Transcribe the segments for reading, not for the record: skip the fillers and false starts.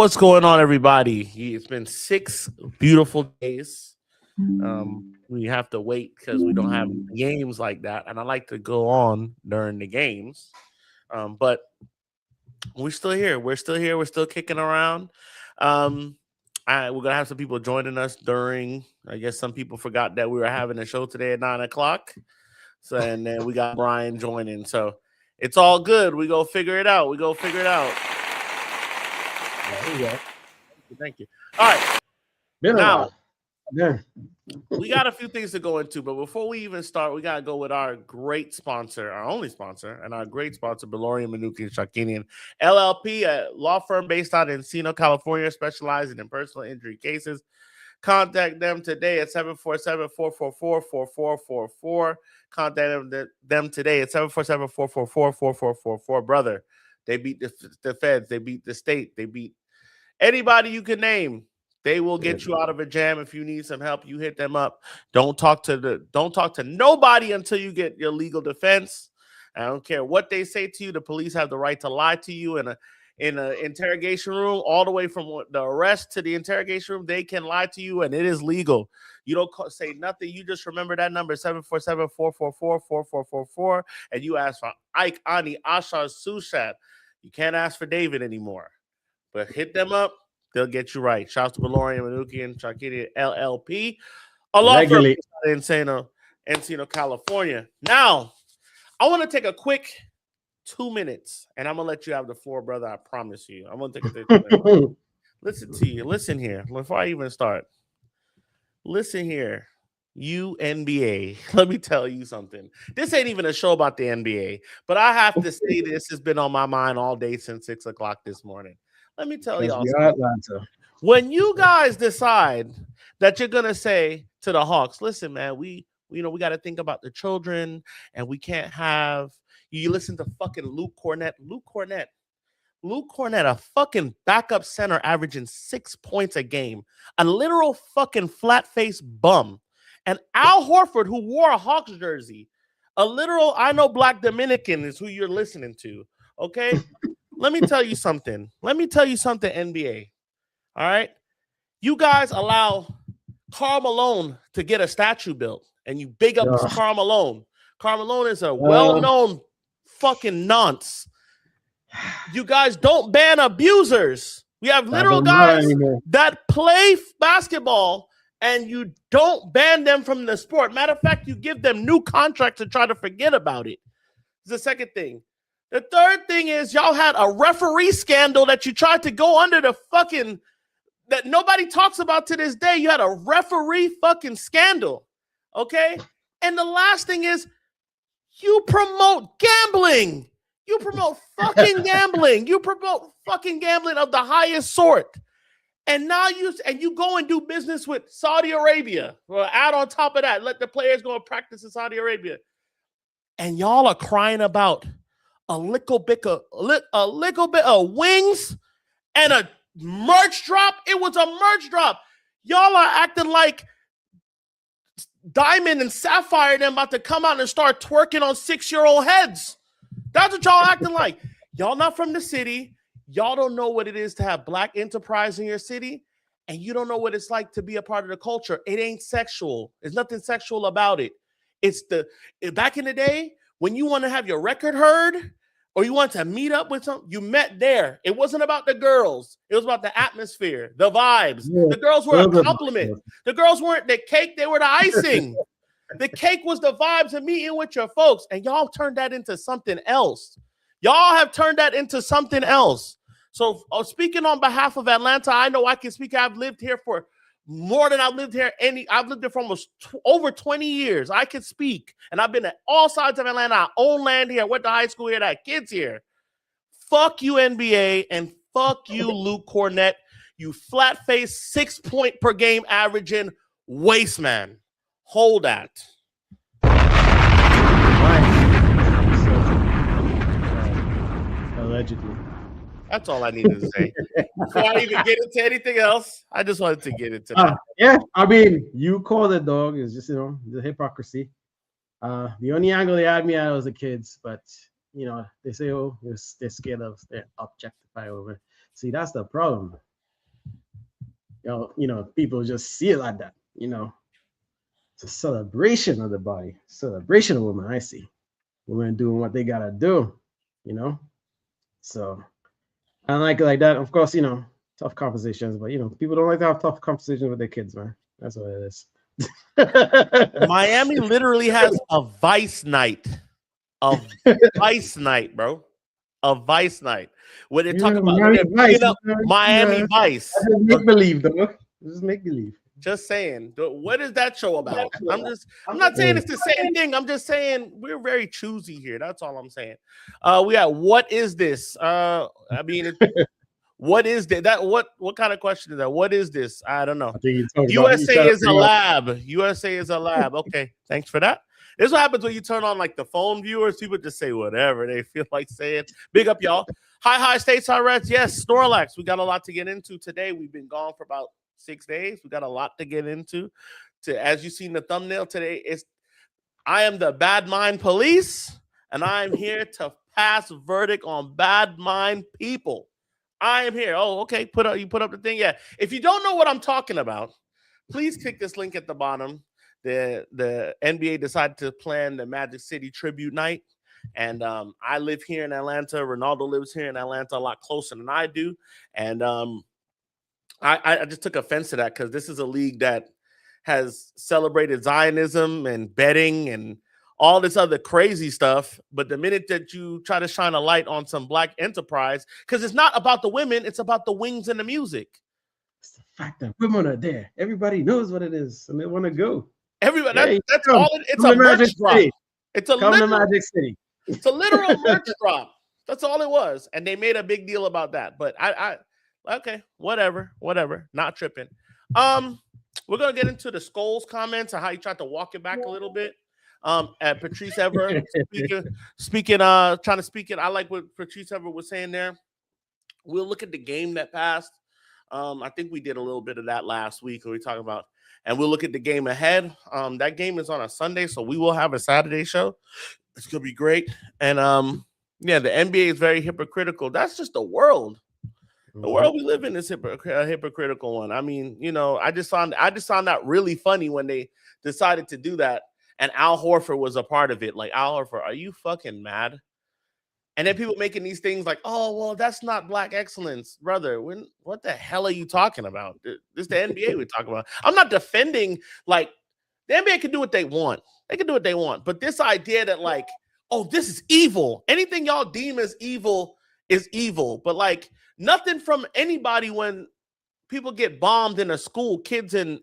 What's going on, everybody? It's been 6 beautiful days. We have to wait because we don't have games like that, and I like to go on during the games. But we're still here. We're still here. We're still kicking around. Um, we're gonna have some people joining us during. I guess some people forgot that we were having a show today at 9 o'clock. So and then we got Brian joining. So it's all good. We go figure it out. There you go. Thank you. All right. Been a Now, while. Yeah. we got a few things to go into, but before we even start, we got to go with our great sponsor, our only sponsor, and our great sponsor, Belorian Manukian Shakinian LLP, a law firm based out in Encino, California, specializing in personal injury cases. Contact them today at 747-444-4444. Contact them today at 747-444-4444. Brother, they beat the feds. They beat the state. They beat anybody you can name. They will get you out of a jam. If you need some help, you hit them up. Don't talk to nobody until you get your legal defense. I don't care what they say to you. The police have the right to lie to you in an interrogation room, all the way from the arrest to the interrogation room. They can lie to you, and it is legal. You don't say nothing. You just remember that number, 747-444-4444, and you ask for Ike, Ani, Ashar, Sushat. You can't ask for David anymore. But hit them up. They'll get you right. Shouts to Belorian Manukian Shakinian LLP. A law firm in Encino, California. Now, I want to take a quick 2 minutes, and I'm going to let you have the floor, brother. I promise you. I'm going to take a 2 minutes. Listen to you. Listen here. Before I even start. Listen here. You NBA. Let me tell you something. This ain't even a show about the NBA, but I have to say this has been on my mind all day since 6 o'clock this morning. Let me tell y'all something. When you guys decide that you're going to say to the Hawks, listen, man, we got to think about the children, and we can't have you listen to fucking Luke Cornett, a fucking backup center averaging 6 points a game, a literal fucking flat-faced bum. And Al Horford, who wore a Hawks jersey, a literal, I know Black Dominican is who you're listening to, okay? Let me tell you something, NBA. All right? You guys allow Karl Malone to get a statue built, and you big up Karl Malone. Karl Malone is a well-known fucking nonce. You guys don't ban abusers. We have literal guys that play basketball, and you don't ban them from the sport. Matter of fact, you give them new contracts to try to forget about it. It's the second thing. The third thing is y'all had a referee scandal that you tried to go under the fucking that nobody talks about to this day. You had a referee fucking scandal, okay? And the last thing is you promote gambling. You promote fucking gambling. You promote fucking gambling of the highest sort. And now you go and do business with Saudi Arabia. Well, add on top of that, let the players go and practice in Saudi Arabia. And y'all are crying about a little bit of wings and a merch drop. It was a merch drop. Y'all are acting like Diamond and Sapphire and them about to come out and start twerking on 6-year-old heads. That's what y'all acting like. Y'all not from the city. Y'all don't know what it is to have Black enterprise in your city, and you don't know what it's like to be a part of the culture. It ain't sexual. There's nothing sexual about it. It's back in the day when you want to have your record heard or you want to meet up with some, you met there. It wasn't about the girls. It was about the atmosphere, the vibes. Yeah. The girls were a compliment. The girls weren't the cake. They were the icing. The cake was the vibes of meeting with your folks, and y'all turned that into something else. Y'all have turned that into something else. So speaking on behalf of Atlanta, I know I can speak. I've lived here for more than I've lived here. I've lived there for almost over 20 years. I can speak, and I've been at all sides of Atlanta. I own land here. I went to high school here. I had kids here. Fuck you, NBA, and fuck you, Luke Cornett. You flat-faced 6 point per game averaging waste man. Hold that. Allegedly. That's all I needed to say. Before I even get into anything else, I just wanted to get into that. Yeah, I mean, you call it dog. It's just, the hypocrisy. The only angle they had me at was the kids, but, they say, they're scared of, they're objectified over. See, that's the problem. people just see it like that. It's a celebration of the body, celebration of women. I see women doing what they gotta do. You know, so I don't like it like that. Of course, tough conversations, but people don't like to have tough conversations with their kids, man. That's what it is. Miami literally has a vice night. A vice night, bro. A vice night. When they talk about Miami Vice. Just make believe, though. Just make believe. Just saying. What is that show about? I'm not saying it's the same thing. I'm just saying we're very choosy here. That's all I'm saying. We got what is this? I mean, what is that? What kind of question is that? What is this? I don't know. USA is a lab. USA is a lab. Okay, thanks for that. This is what happens when you turn on like the phone viewers. People just say whatever they feel like saying. Big up, y'all. Hi, States, hi, Reds. Yes, Snorlax. We got a lot to get into today. We've been gone for about 6 days. We got a lot to get into. As you see in the thumbnail today, I am the Bad Mind Police, and I am here to pass verdict on bad mind people. I am here. Oh, okay. You put up the thing. Yeah. If you don't know what I'm talking about, please click this link at the bottom. The NBA decided to plan the Magic City tribute night. And I live here in Atlanta. Ronaldo lives here in Atlanta a lot closer than I do. And I just took offense to that because this is a league that has celebrated Zionism and betting and all this other crazy stuff. But the minute that you try to shine a light on some black enterprise, because it's not about the women, it's about the wings and the music. It's the fact that women are there. Everybody knows what it is and they want to go. Everybody, that's all. It's a merch drop. It's a literal Magic City. It's a literal merch drop. That's all it was. And they made a big deal about that. But I okay, whatever. Not tripping. We're gonna get into the Scholes comments and how he tried to walk it back a little bit. At Patrice Ever speaking, trying to speak it. I like what Patrice Ever was saying there. We'll look at the game that passed. I think we did a little bit of that last week when we talked about, and we'll look at the game ahead. That game is on a Sunday, so we will have a Saturday show. It's gonna be great. And yeah, the NBA is very hypocritical. That's just the world. The world we live in is a hypocritical one. I mean, I just found that really funny when they decided to do that. And Al Horford was a part of it. Like, Al Horford, are you fucking mad? And then people making these things like, oh, well, that's not black excellence. Brother, what the hell are you talking about? This is the NBA we're talking about. I'm not defending, like, the NBA can do what they want. They can do what they want. But this idea that, like, oh, this is evil. Anything y'all deem as evil is evil. But, like, nothing from anybody when people get bombed in a school, kids and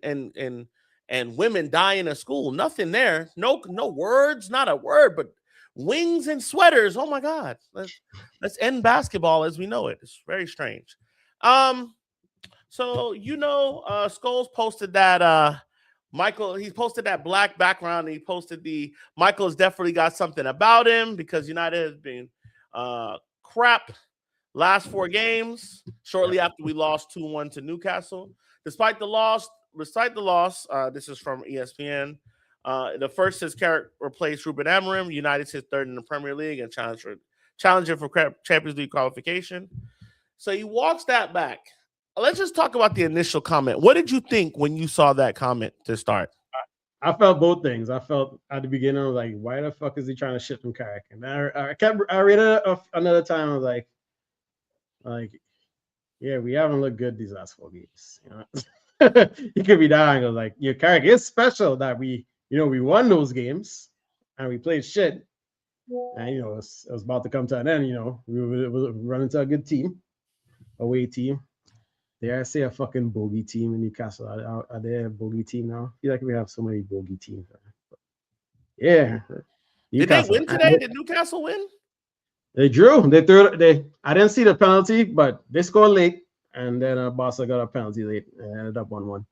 women die in a school. Nothing there. No words, not a word, but wings and sweaters. Oh my God. Let's end basketball as we know it. It's very strange. So Scholes posted that Michael, he posted that black background, and he posted Michael has definitely got something about him because United has been crap last 4 games shortly after we lost 2-1 to Newcastle. Despite the loss, this is from ESPN. The first his Carrick replaced Ruben Amorim. United sits 3rd in the Premier League and challenging for Champions League qualification. So he walks that back. Let's just talk about the initial comment. What did you think when you saw that comment to start? I felt both things. I felt at the beginning, I was like, why the fuck is he trying to shit from Carrick? And I read it another time. I was like, yeah, we haven't looked good these last 4 games. You could be dying. I was like, your Carrick is special that we won those games and we played shit. And it was about to come to an end. We were running to a good team, away team. Dare I say a fucking bogey team in Newcastle? Are they a bogey team now? I feel like we have so many bogey teams. But yeah. Did they win today? Did Newcastle win? They drew. I didn't see the penalty, but they scored late, and then Barca got a penalty late and ended up 1-1.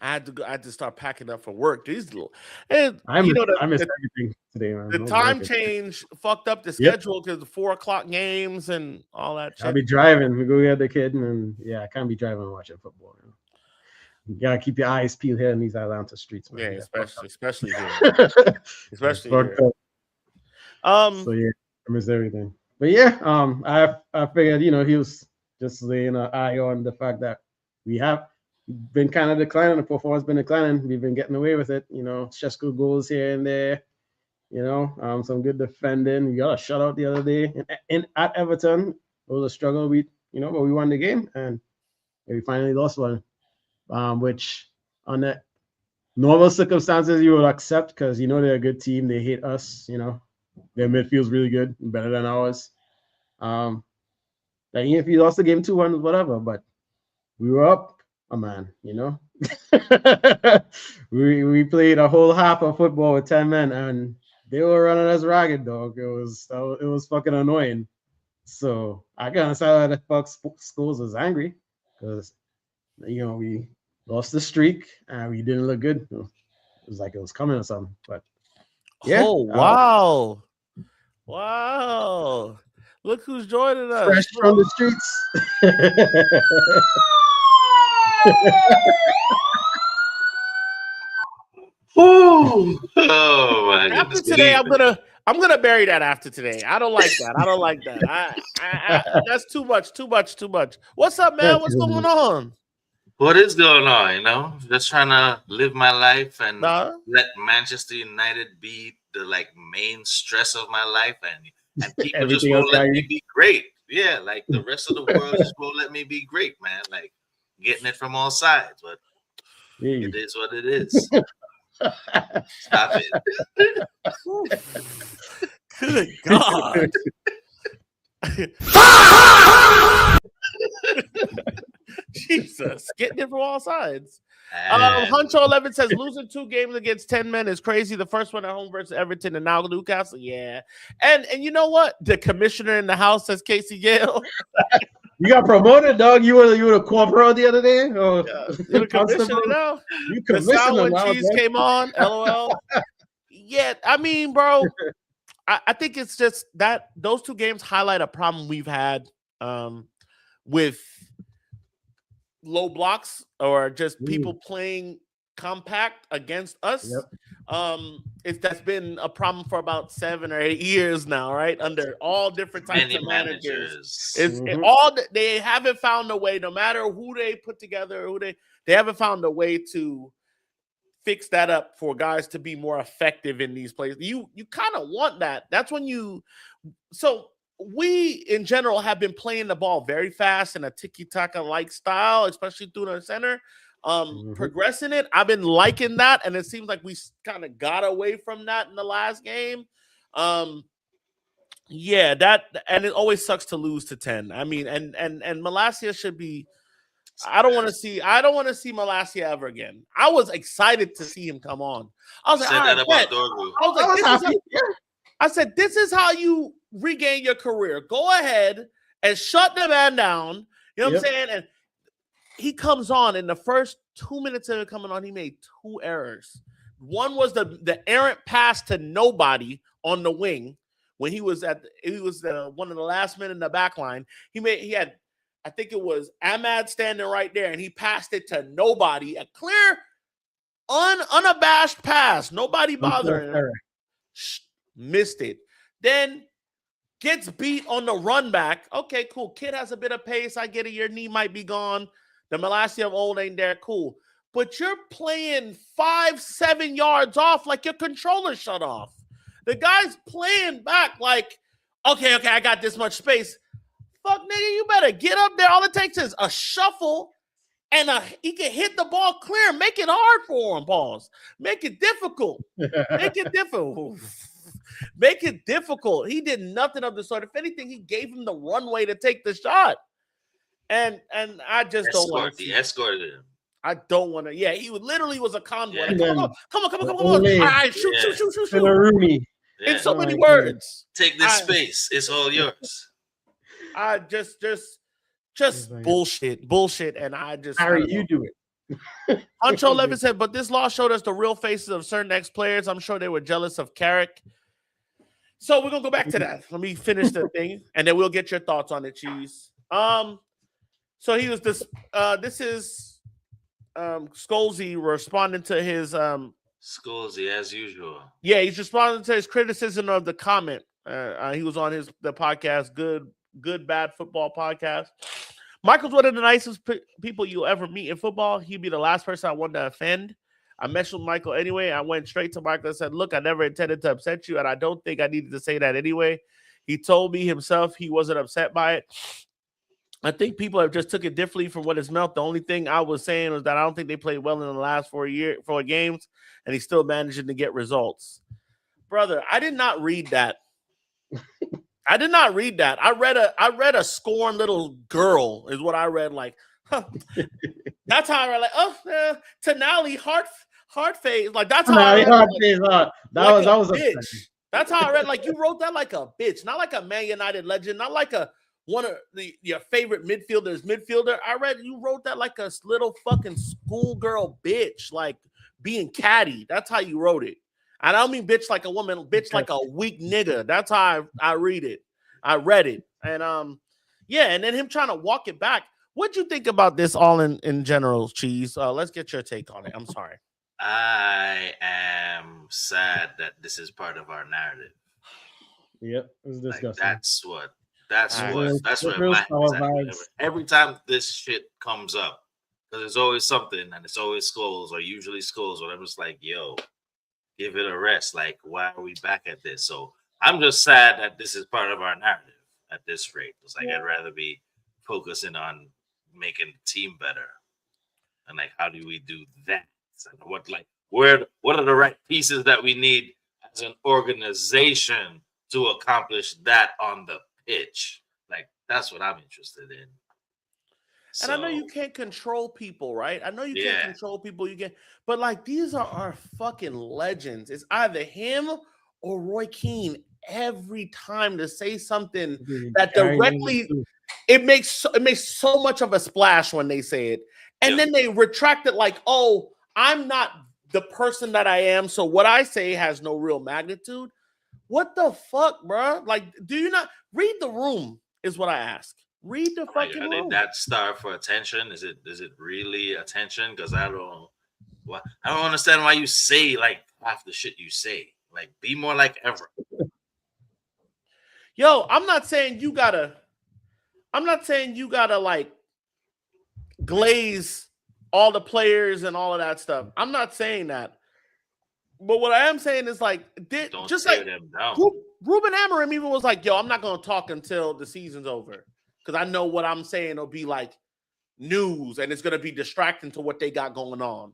I had to start packing up for work. I missed everything today, man. The time change fucked up the schedule because the 4 o'clock games and all that shit. I'll be driving. We go get the kid, and I can't be driving and watching football. You gotta keep your eyes peeled here in these Atlanta streets, man. Yeah, especially here. Especially here. So yeah, I missed everything. But yeah, I figured, he was just laying an eye on the fact that we been kind of declining. The performance been declining. We've been getting away with it. Shesko goals here and there. Some good defending. We got a shutout the other day at Everton. It was a struggle. But we won the game and we finally lost one. Which on the normal circumstances you would accept because they're a good team. They hate us. Their midfield's really good, better than ours. Like if you lost the game 2-1, whatever, but we were up a man, we played a whole half of football with 10 men and they were running us ragged, dog. It was fucking annoying. So I can understand why the fuck Scholes was angry because we lost the streak and we didn't look good. It was like it was coming or something. But yeah. Oh wow. Wow. Look who's joining us. Fresh from the streets. Oh my goodness. After today, I'm gonna bury that after today. I don't like that. I that's too much. What's up, man? What's going on? What is going on? Just trying to live my life and let Manchester United be the main stress of my life, and people just won't let me be great. Yeah, like the rest of the world just won't let me be great, man. Like getting it from all sides, but it is what it is. Stop it. Good God. Jesus, getting it from all sides. Huncho 11 says losing 2 games against 10 men is crazy. The first one at home versus Everton and now Newcastle. Yeah. And you know what? The commissioner in the house says Casey Gale. You got promoted, dog. You were a corporal the other day. Oh, you're the commissioner now. You commissioner now. Cheese came on. LOL. Yeah, I mean, bro, I think it's just that those 2 games highlight a problem we've had with low blocks or just people playing compact against us. Yep. That's been a problem for about 7 or 8 years now, right? Under all different types of managers. They haven't found a way, no matter who they put together, they haven't found a way to fix that up for guys to be more effective in these plays. You kind of want that. That's when we in general have been playing the ball very fast in a tiki-taka like style, especially through the center. Progressing it, I've been liking that, and it seems like we kind of got away from that in the last game. Yeah, that, and it always sucks to lose to 10. I mean, and Malacia should be. I don't want to see Malacia ever again. I was excited to see him come on. I was like, I said, this is how you regain your career. Go ahead and shut the man down. You know what I'm saying? And he comes on in the first 2 minutes of him coming on, he made 2 errors. One was the errant pass to nobody on the wing when he was one of the last men in the back line. He had, I think it was Ahmad standing right there, and he passed it to nobody. A clear, unabashed pass. Nobody bothering him. Missed it. Then gets beat on the run back. Okay, cool. Kid has a bit of pace. I get it. Your knee might be gone. The Malacia of old ain't there. Cool. But you're playing 5-7 yards off like your controller shut off. The guy's playing back like, okay, I got this much space. Fuck, nigga, you better get up there. All it takes is a shuffle, and he can hit the ball clear. Make it hard for him, pause. Make it difficult. Make it difficult. He did nothing of the sort. If anything, he gave him the runway to take the shot. And I just don't want to. He escorted him. I don't want to. Yeah, he literally was a convoy. Yeah. Come on. All right, shoot. In so many words. Take this space. It's all yours. I just bullshit. And I just. Harry, you do it. Huncho Levin said, but this loss showed us the real faces of certain ex-players. I'm sure they were jealous of Carrick. So we're going to go back to that. Let me finish the thing, and then we'll get your thoughts on it, Cheese. So he was this. This is Scholes responding to his Scholes as usual. Yeah, he's responding to his criticism of the comment. He was on the podcast, good bad football podcast. Michael's one of the nicest people you'll ever meet in football. He'd be the last person I wanted to offend. I messed with Michael anyway. I went straight to Michael and said, look, I never intended to upset you, and I don't think I needed to say that anyway. He told me himself he wasn't upset by it. I think people have just took it differently from what it's meant. The only thing I was saying was that I don't think they played well in the last 4 games, and he's still managing to get results. Brother, I did not read that. I did not read that. I read a scorned little girl is what I read. Like, huh. That's how I read. Like, Tenali heart phase. Like that's how I read. That was a bitch. That's how I read. Like you wrote that like a bitch, not like a Man United legend, not like a one of your favorite midfielder. I read you wrote that like a little fucking schoolgirl bitch, like being catty. That's how you wrote it. I don't mean bitch like a woman, bitch like a weak nigga. That's how I read it. I read it. And yeah, and then him trying to walk it back. What'd you think about this all in general, Cheese? Let's get your take on it. I'm sorry. I am sad that this is part of our narrative. Yep, it was disgusting. Like, that's what every time this shit comes up, because there's always something, and it's always Scholes or usually Scholes, where I'm just like, yo, give it a rest. Like, why are we back at this? So I'm just sad that this is part of our narrative at this rate. It's like I'd rather be focusing on making the team better, and like, how do we do that? And what are the right pieces that we need as an organization to accomplish that on the pitch? Like, that's what I'm interested in. And I know you can't control people, right? I know you can't control people. But like these are our fucking legends. It's either him or Roy Keane every time to say something that directly it makes so much of a splash when they say it, and then they retract it like, oh, I'm not the person that I am, so what I say has no real magnitude. What the fuck, bro? Like, do you not read the room? Is what I ask. Read the fucking room. Did that starve for attention? Is it really attention? Because I don't understand why you say like half the shit you say. Like, be more like Evra. Yo, I'm not saying you gotta like glaze all the players and all of that stuff. I'm not saying that. But what I am saying is like, just like Ruben Amorim even was like, yo, I'm not going to talk until the season's over because I know what I'm saying will be like news and it's going to be distracting to what they got going on.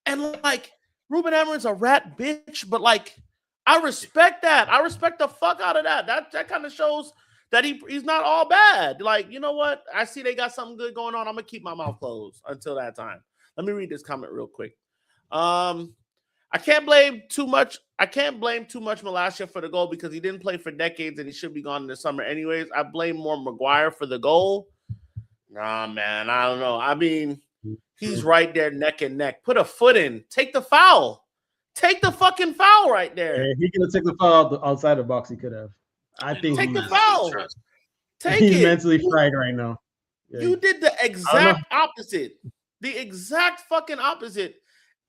And like, Ruben Amorim's a rat bitch, but like, I respect that. I respect the fuck out of that. That kind of shows that he's not all bad. Like, you know what? I see they got something good going on. I'm going to keep my mouth closed until that time. Let me read this comment real quick. I can't blame too much Malacia for the goal because he didn't play for decades and he should be gone in the summer anyways. I blame more Maguire for the goal. Nah, man, I don't know. I mean, he's right there neck and neck. Put a foot in. Take the foul. Take the fucking foul right there. Yeah, he could have taken the foul outside the box. He could have. I think take the foul. He's mentally fried right now. Yeah. You did the exact opposite. The exact fucking opposite.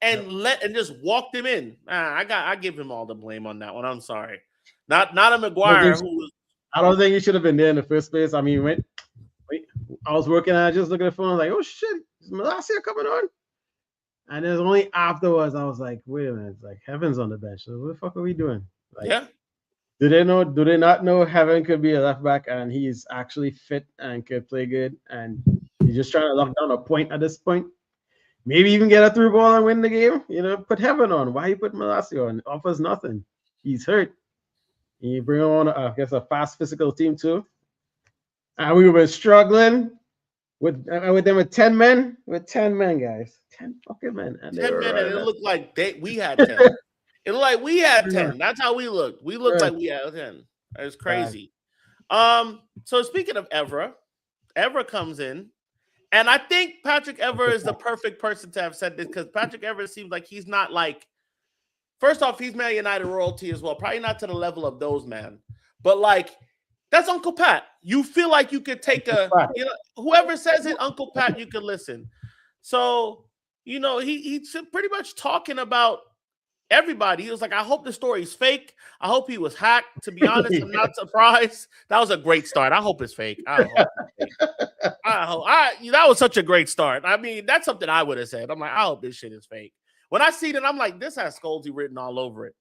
And just walked him in. I give him all the blame on that one. I'm sorry. Not a Maguire. I don't think he should have been there in the first place. I mean, wait. I was working and I just looked at the phone. I was like, oh shit, is Malacia coming on? And then only afterwards I was like, wait a minute, it's like Heaven's on the bench. So what the fuck are we doing? Like, yeah. Do they not know Heaven could be a left back and he's actually fit and could play good and he's just trying to lock down a point at this point? Maybe even get a through ball and win the game. You know, put Heaven on. Why you put Malacia on? Offers nothing. He's hurt. And you bring him on, I guess, a fast physical team too. And we were struggling with 10 men. With 10 men, guys. 10 fucking men. And 10 men, and it looked like we had 10. It looked like we had 10. That's how we looked. We looked like we had 10. It's crazy. So speaking of Evra comes in. And I think Patrick Evra is the perfect person to have said this because Patrick Evra seems like he's not like, first off, he's Man United royalty as well. Probably not to the level of those, man. But like, that's Uncle Pat. You feel like you could take whoever says it, Uncle Pat, you could listen. So, you know, he's pretty much talking about everybody. He was like, I hope the story's fake. I hope he was hacked. To be honest, I'm not surprised. That was a great start. I hope it's fake. I hope it's fake. That was such a great start. I mean, that's something I would have said. I'm like, I hope this shit is fake. When I see it, I'm like, this has Scholes written all over it.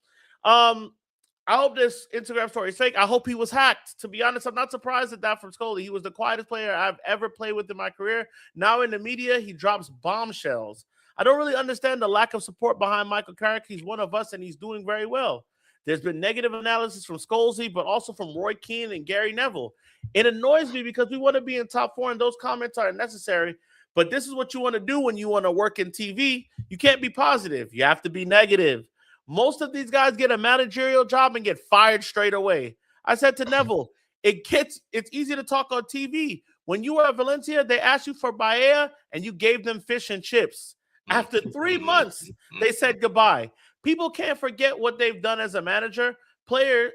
I hope this Instagram story is fake. I hope he was hacked. To be honest, I'm not surprised at that from Scholes. He was the quietest player I've ever played with in my career. Now in the media, he drops bombshells. I don't really understand the lack of support behind Michael Carrick. He's one of us, and he's doing very well. There's been negative analysis from Scholes, but also from Roy Keane and Gary Neville. It annoys me because we want to be in top 4, and those comments are necessary. But this is what you want to do when you want to work in TV. You can't be positive. You have to be negative. Most of these guys get a managerial job and get fired straight away. I said to Neville, it's easy to talk on TV. When you were at Valencia, they asked you for paella, and you gave them fish and chips. After 3 months, they said goodbye. People can't forget what they've done as a manager.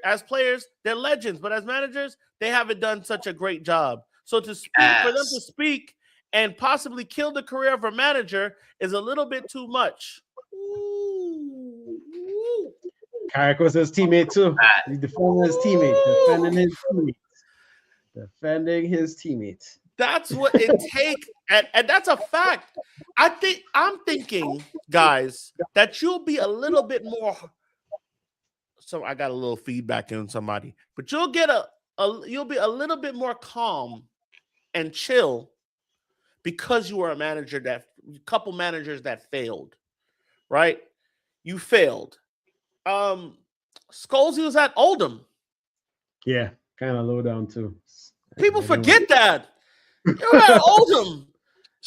As players, they're legends, but as managers, they haven't done such a great job. So for them to speak and possibly kill the career of a manager is a little bit too much. Carrick was his teammate too. He's defending his teammate. Defending his teammates. That's what it takes, and that's a fact. I'm thinking, guys, that you'll be a little bit more. So I got a little feedback in somebody, but you'll get you'll be a little bit more calm and chill because you were a manager couple managers that failed, right? You failed. Scholes was at Oldham. Yeah, kind of low down too. People forget that. You were at Oldham.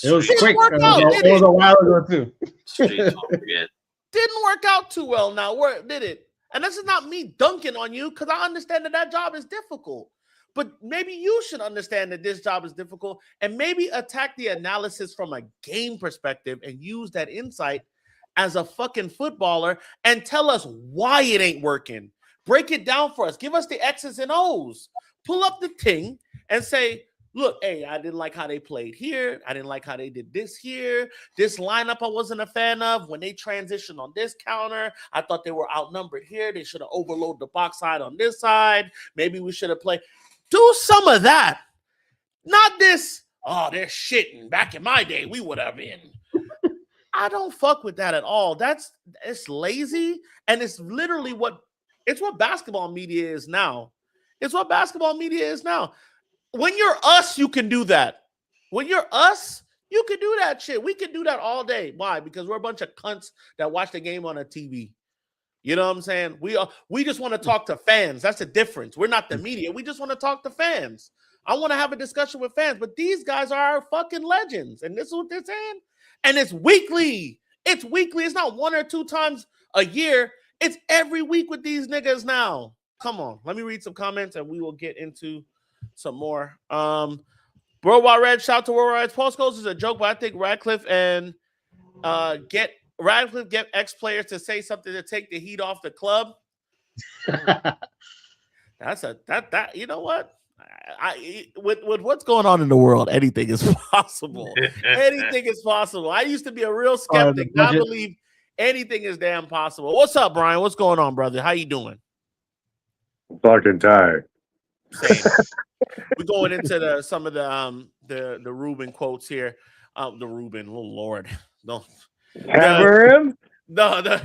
It was quick. It was a while ago too. Didn't work out too well now. Where did it? And this is not me dunking on you because I understand that job is difficult. But maybe you should understand that this job is difficult and maybe attack the analysis from a game perspective and use that insight as a fucking footballer and tell us why it ain't working. Break it down for us. Give us the X's and O's. Pull up the thing and say, look, hey, I didn't like how they played here. I didn't like how they did this here. This lineup I wasn't a fan of. When they transitioned on this counter, I thought they were outnumbered here. They should have overloaded the box side on this side. Maybe we should have played. Do some of that. Not this, oh, they're shitting. Back in my day, we would have been. I don't fuck with that at all. It's lazy, and it's literally what basketball media is now. It's what basketball media is now. When you're us, you can do that. When you're us, you can do that shit. We can do that all day. Why? Because we're a bunch of cunts that watch the game on a TV. You know what I'm saying? We just want to talk to fans. That's the difference. We're not the media. We just want to talk to fans. I want to have a discussion with fans, but these guys are our fucking legends. And this is what they're saying. And it's weekly. It's weekly. It's not 1 or 2 times a year. It's every week with these niggas now. Come on. Let me read some comments and we will get into some more. Worldwide Red, shout to Worldwide Red. Paul Scholes is a joke, but I think Radcliffe get ex-players to say something to take the heat off the club. That you know what? With what's going on in the world, anything is possible. Anything is possible. I used to be a real skeptic. I believe anything is damn possible. What's up, Brian? What's going on, brother? How you doing? Fucking tired. Same. We're going into some of the Ruben quotes here. The Ruben, oh Lord, no. Hammer him? No, the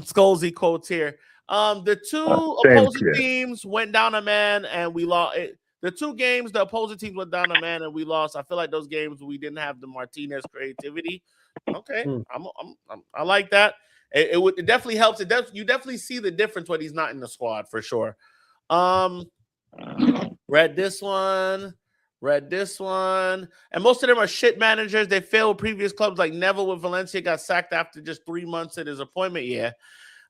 Scholesy quotes here. The two opposing teams went down a man and we lost. The 2 games, the opposing teams went down a man and we lost. I feel like those games we didn't have the Martinez creativity. Okay, I like that. It definitely helps. You definitely see the difference when he's not in the squad for sure. Read this one. And most of them are shit managers. They failed previous clubs like Neville with Valencia got sacked after just 3 months at his appointment. Yeah.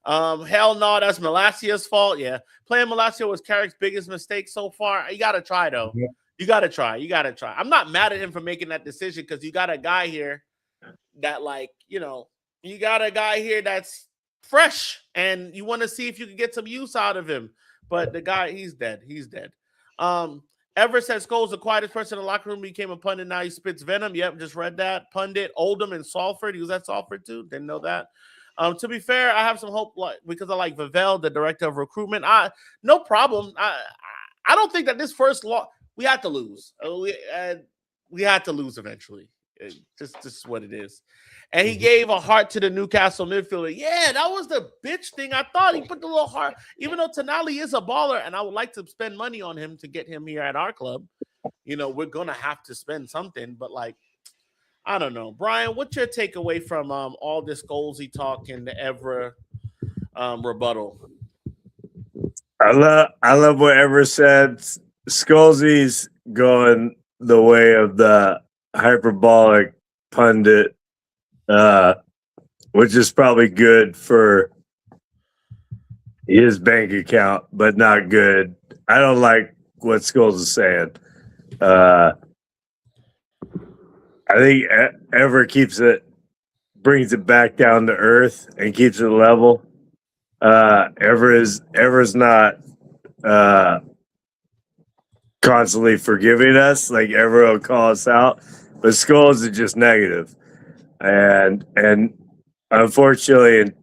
Hell no, that's Malasia's fault. Yeah. Playing Malasia was Carrick's biggest mistake so far. You got to try, though. Yeah. You got to try. I'm not mad at him for making that decision because you got a guy here that, like, you know, you got a guy here that's fresh and you want to see if you can get some use out of him. But the guy, he's dead. Everett said Scholes, the quietest person in the locker room, became a pundit. Now he spits venom. Yep, just read that. Pundit, Oldham, and Salford. He was at Salford too. Didn't know that. To be fair, I have some hope because I like Vavell, the director of recruitment. No problem. I don't think that this first loss we had to lose. We had to lose eventually. This is what it is. And he gave a heart to the Newcastle midfielder. Yeah, that was the bitch thing. I thought he put the little heart, even though Tonali is a baller, and I would like to spend money on him to get him here at our club. We're gonna have to spend something, but I don't know. Brian, what's your takeaway from all this Scholesy talk and the Evra rebuttal? I love what Evra said. Scholesy's going the way of the hyperbolic pundit, which is probably good for his bank account, but not good. I don't like what Scholes is saying. I think Evra brings it back down to earth and keeps it level. Evra's not constantly forgiving us, like Evra will call us out, but Scholes is just negative. And unfortunately in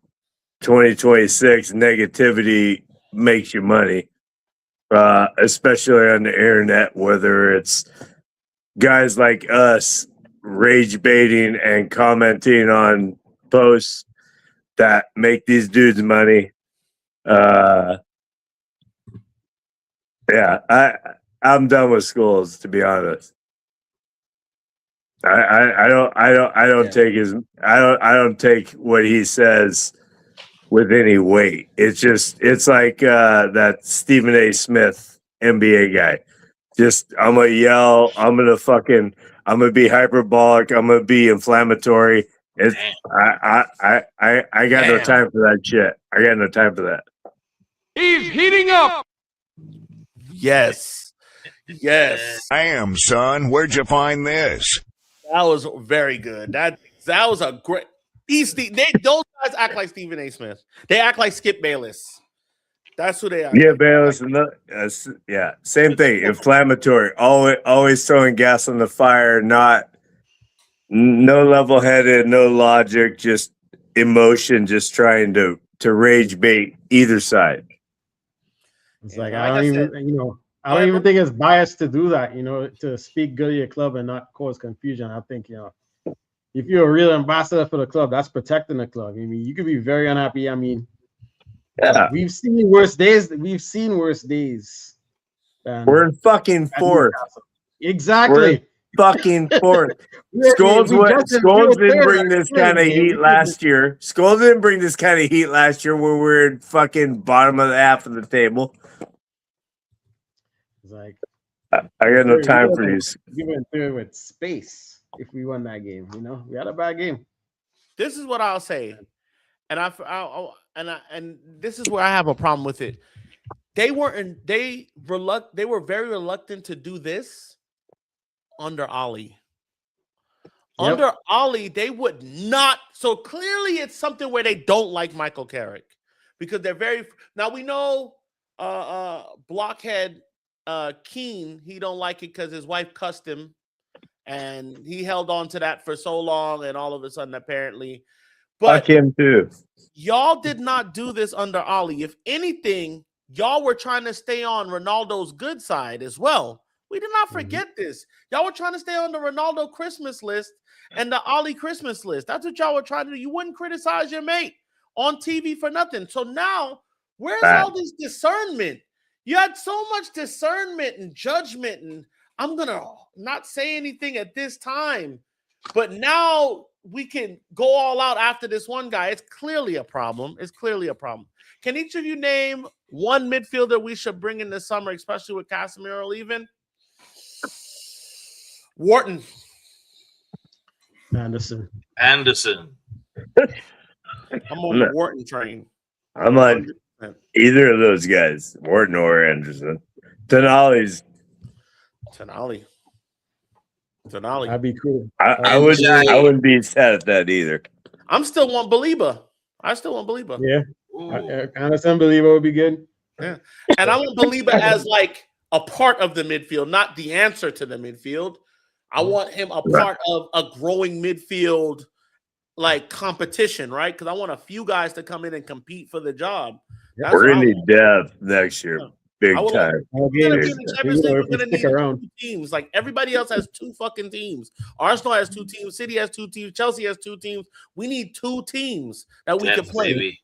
2026, negativity makes you money, especially on the internet, whether it's guys like us rage baiting and commenting on posts that make these dudes money. I'm done with Scholes, to be honest. I don't take what he says with any weight. It's like that Stephen A. Smith NBA guy. Just I'm gonna yell, I'm gonna be hyperbolic, I'm gonna be inflammatory. I got no time for that shit. I got no time for that. He's heating up. Yes. Damn, son, where'd you find this? That was very good. That was a great. Those guys act like Stephen A. Smith. They act like Skip Bayless. That's who they are. Yeah, Bayless. Same thing. Inflammatory. Always throwing gas on the fire. No level-headed. No logic. Just emotion. Just trying to rage bait either side. It's like I don't even think it's biased to do that. To speak good of your club and not cause confusion. I think if you're a real ambassador for the club, that's protecting the club. I mean, you could be very unhappy. I mean. Yeah. We've seen worse days. We're in fucking fourth. Exactly. We're in fucking fourth. Scholes didn't bring this kind of heat last year. Scholes didn't bring this kind of heat last year when we were in fucking bottom of the half of the table. It's like I got no time for these. We went through with space if we won that game. We had a bad game. This is what I'll say. And this is where I have a problem with it. They were very reluctant to do this under Ollie. Yep. Under Ollie, they would not. So clearly, it's something where they don't like Michael Carrick because they're very. Now we know blockhead Keane. He don't like it because his wife cussed him, and he held on to that for so long, and all of a sudden, apparently. But fuck him too. Y'all did not do this under Ollie. If anything, y'all were trying to stay on Ronaldo's good side as well. We did not forget this. Y'all were trying to stay on the Ronaldo Christmas list and the Ollie Christmas list. That's what y'all were trying to do. You wouldn't criticize your mate on TV for nothing. So now, where's all this discernment? You had so much discernment and judgment, and I'm going to not say anything at this time. But now we can go all out after this one guy. It's clearly a problem. Can each of you name one midfielder we should bring in this summer, especially with Casemiro leaving? Wharton. Anderson. I'm on the Wharton train. I'm on either of those guys, Wharton or Anderson. Tonali. That'd be cool. I wouldn't be sad at that either. I still want Belieber. Yeah. Anderson, Belieber would be good. Yeah. And I want Belieber as like a part of the midfield, not the answer to the midfield. I want him a part of a growing midfield like competition, right? Because I want a few guys to come in and compete for the job. That's We're what gonna I need want. depth next year, big I would time. We're gonna be in the Champions League. If We're we gonna need stick around. 2 teams. Like everybody else has 2 fucking teams. Arsenal has 2 teams. City has 2 teams. Chelsea has 2 teams. We need 2 teams that we can play. Baby.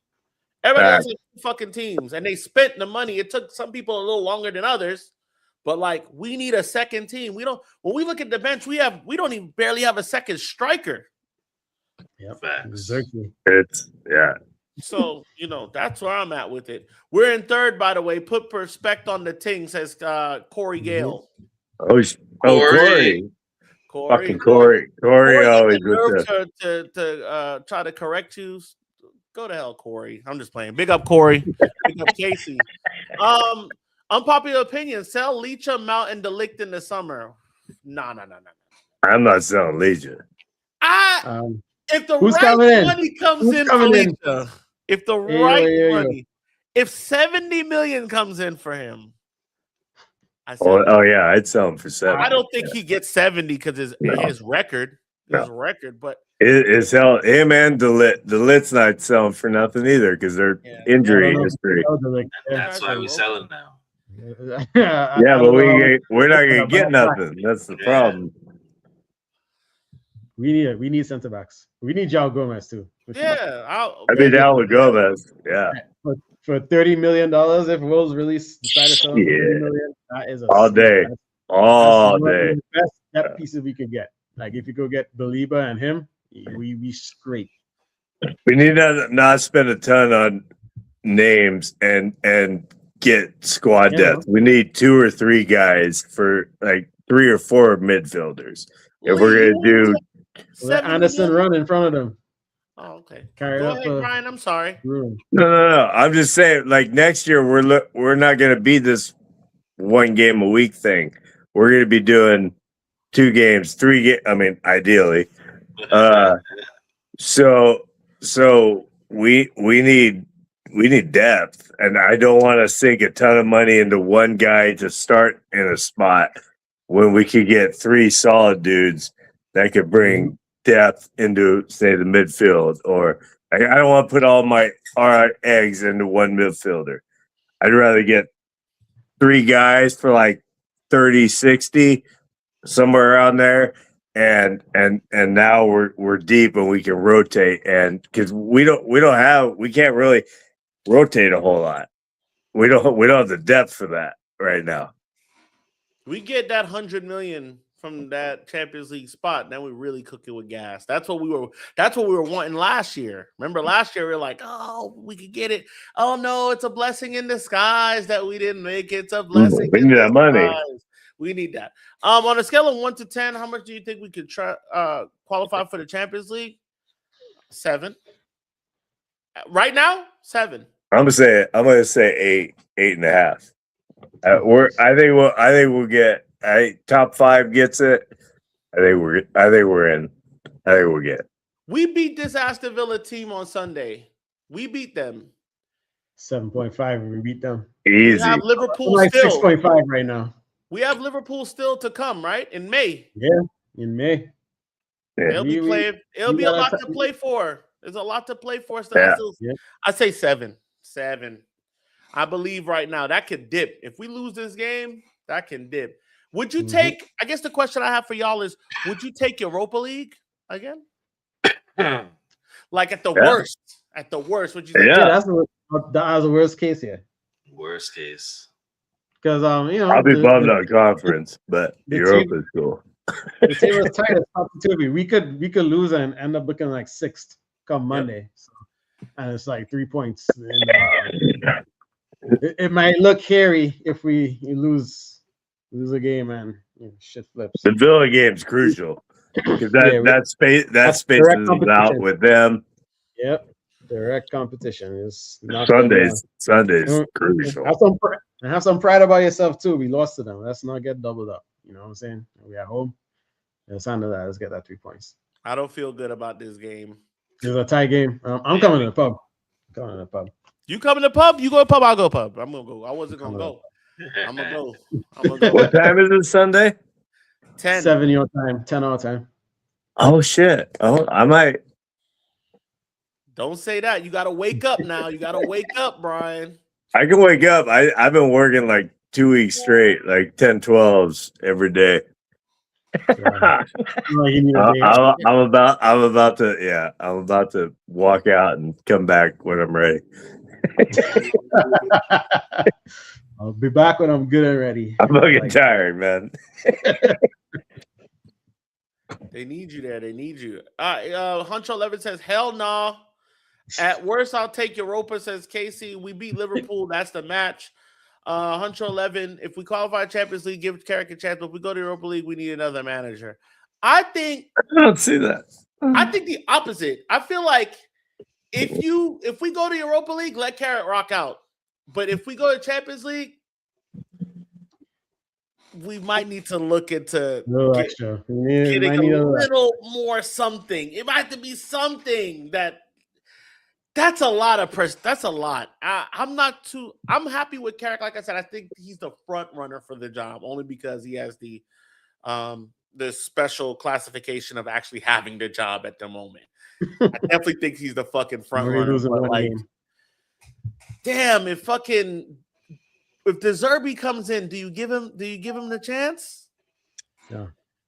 Everybody else has 2 fucking teams, and they spent the money. It took some people a little longer than others, but like we need a second team. We don't. When we look at the bench, we don't even barely have a second striker. Yep. Facts. Exactly. It's So, that's where I'm at with it. We're in third, by the way. Put perspect on the ting, says Corey Gale. Corey. Fucking Corey. Corey always with to try to correct you. Go to hell, Corey. I'm just playing. Big up, Corey. Big up, Casey. Unpopular opinion. Sell Leacha, Mount, and Delict in the summer. No. I'm not selling Legion. If the Who's right coming in? money comes Who's in for coming in? Leacha, if the right money, if 70 million comes in for him, I'd sell him for 70. I don't think he gets 70 because his record, but it's hell. Him and Delit's not selling for nothing either because they're injury history. That's why we sell it now. But we're not gonna get nothing. That's the problem. We need center backs. We need João Gomez too. I'd be down with Gomez. Yeah. For $30 million, if Wolves decided to sell him for $30 million, that is all day. The best depth pieces we could get. Like if you go get Baliba and him, we straight. We need to not spend a ton on names and get squad depth. We need 2 or 3 guys for like 3 or 4 midfielders. If we're gonna do let Anderson run in front of them. Oh, okay. Go ahead, Brian. I'm sorry. No. I'm just saying, like next year, we're not going to be this 1 game a week thing. We're going to be doing 2 games, 3 games. I mean, ideally. So we need depth, and I don't want to sink a ton of money into one guy to start in a spot when we could get 3 solid dudes that could bring depth into, say, the midfield. Or I don't want to put all our eggs into one midfielder. I'd rather get 3 guys for like 30, 60, somewhere around there. And now we're deep and we can rotate, and because we can't really rotate a whole lot. We don't have the depth for that right now. We get that 100 million from that Champions League spot, then we really cook it with gas. That's what we were wanting last year. Remember last year we were like, oh, we could get it. Oh no, it's a blessing in disguise that we didn't make it. It's a blessing. We need that money. We need that. On a scale of 1 to 10, how much do you think we could qualify for the Champions League? 7. Right now, 7. I'm gonna say 8.5. I think we'll get. Top 5 gets it. I think we're in. I think we'll get it. We beat this Aston Villa team on Sunday. We beat them. 7.5. We beat them. Easy. We have Liverpool like still. 6.5 right now. We have Liverpool still to come, right? In May. Yeah, in May. Yeah. They'll be playing. It'll be a lot to play for. There's a lot to play for. I say 7. 7. I believe right now that could dip. If we lose this game, that can dip. Would you take, I guess the question I have for y'all is, would you take Europa League again? Like at the worst. At the worst, would you take? Yeah, that's the worst case here. Worst case. Because I'll be bummed on conference, but Europa is cool. The team was tight as topsy-turvy. We could lose and end up looking like 6th come Monday. So, and it's like 3 points. It might look hairy if we lose a game and shit flips. The Villa game's crucial because that space is out with them. Yep, direct competition is Sundays crucial. Have some pride about yourself too. We lost to them. Let's not get doubled up. You know what I'm saying? We at home. Let's handle that. Let's get that 3 points. I don't feel good about this game. It's a tie game. I'm coming to the pub. You coming to the pub? You go to the pub, I'll go to the pub. I'm gonna go. I wasn't gonna go. I'm gonna go. What time is it Sunday? 10. 7 your time, 10 our time. Oh shit! Oh, I might Don't say that. You got to wake up now. You got to wake up, Brian. I can wake up. I've been working like 2 weeks straight, like 10, 12s every day. I'm about to walk out and come back when I'm ready. I'll be back when I'm good and ready. I'm fucking tired, man. They need you there. They need you. Huncho 11 says, hell no. At worst, I'll take Europa, says Casey. We beat Liverpool. That's the match. Huncho 11, if we qualify Champions League, give Carrick a chance. But if we go to Europa League, we need another manager. I don't see that. I think the opposite. I feel like if we go to Europa League, let Carrick rock out. But if we go to Champions League, we might need to look into getting a little more something. It might have to be something that's a lot of press. That's a lot. I'm happy with Carrick. Like I said, I think he's the front runner for the job only because he has the special classification of actually having the job at the moment. I definitely think he's the fucking front runner. But like, damn, if De Zerbi comes in, do you give him the chance? Yeah.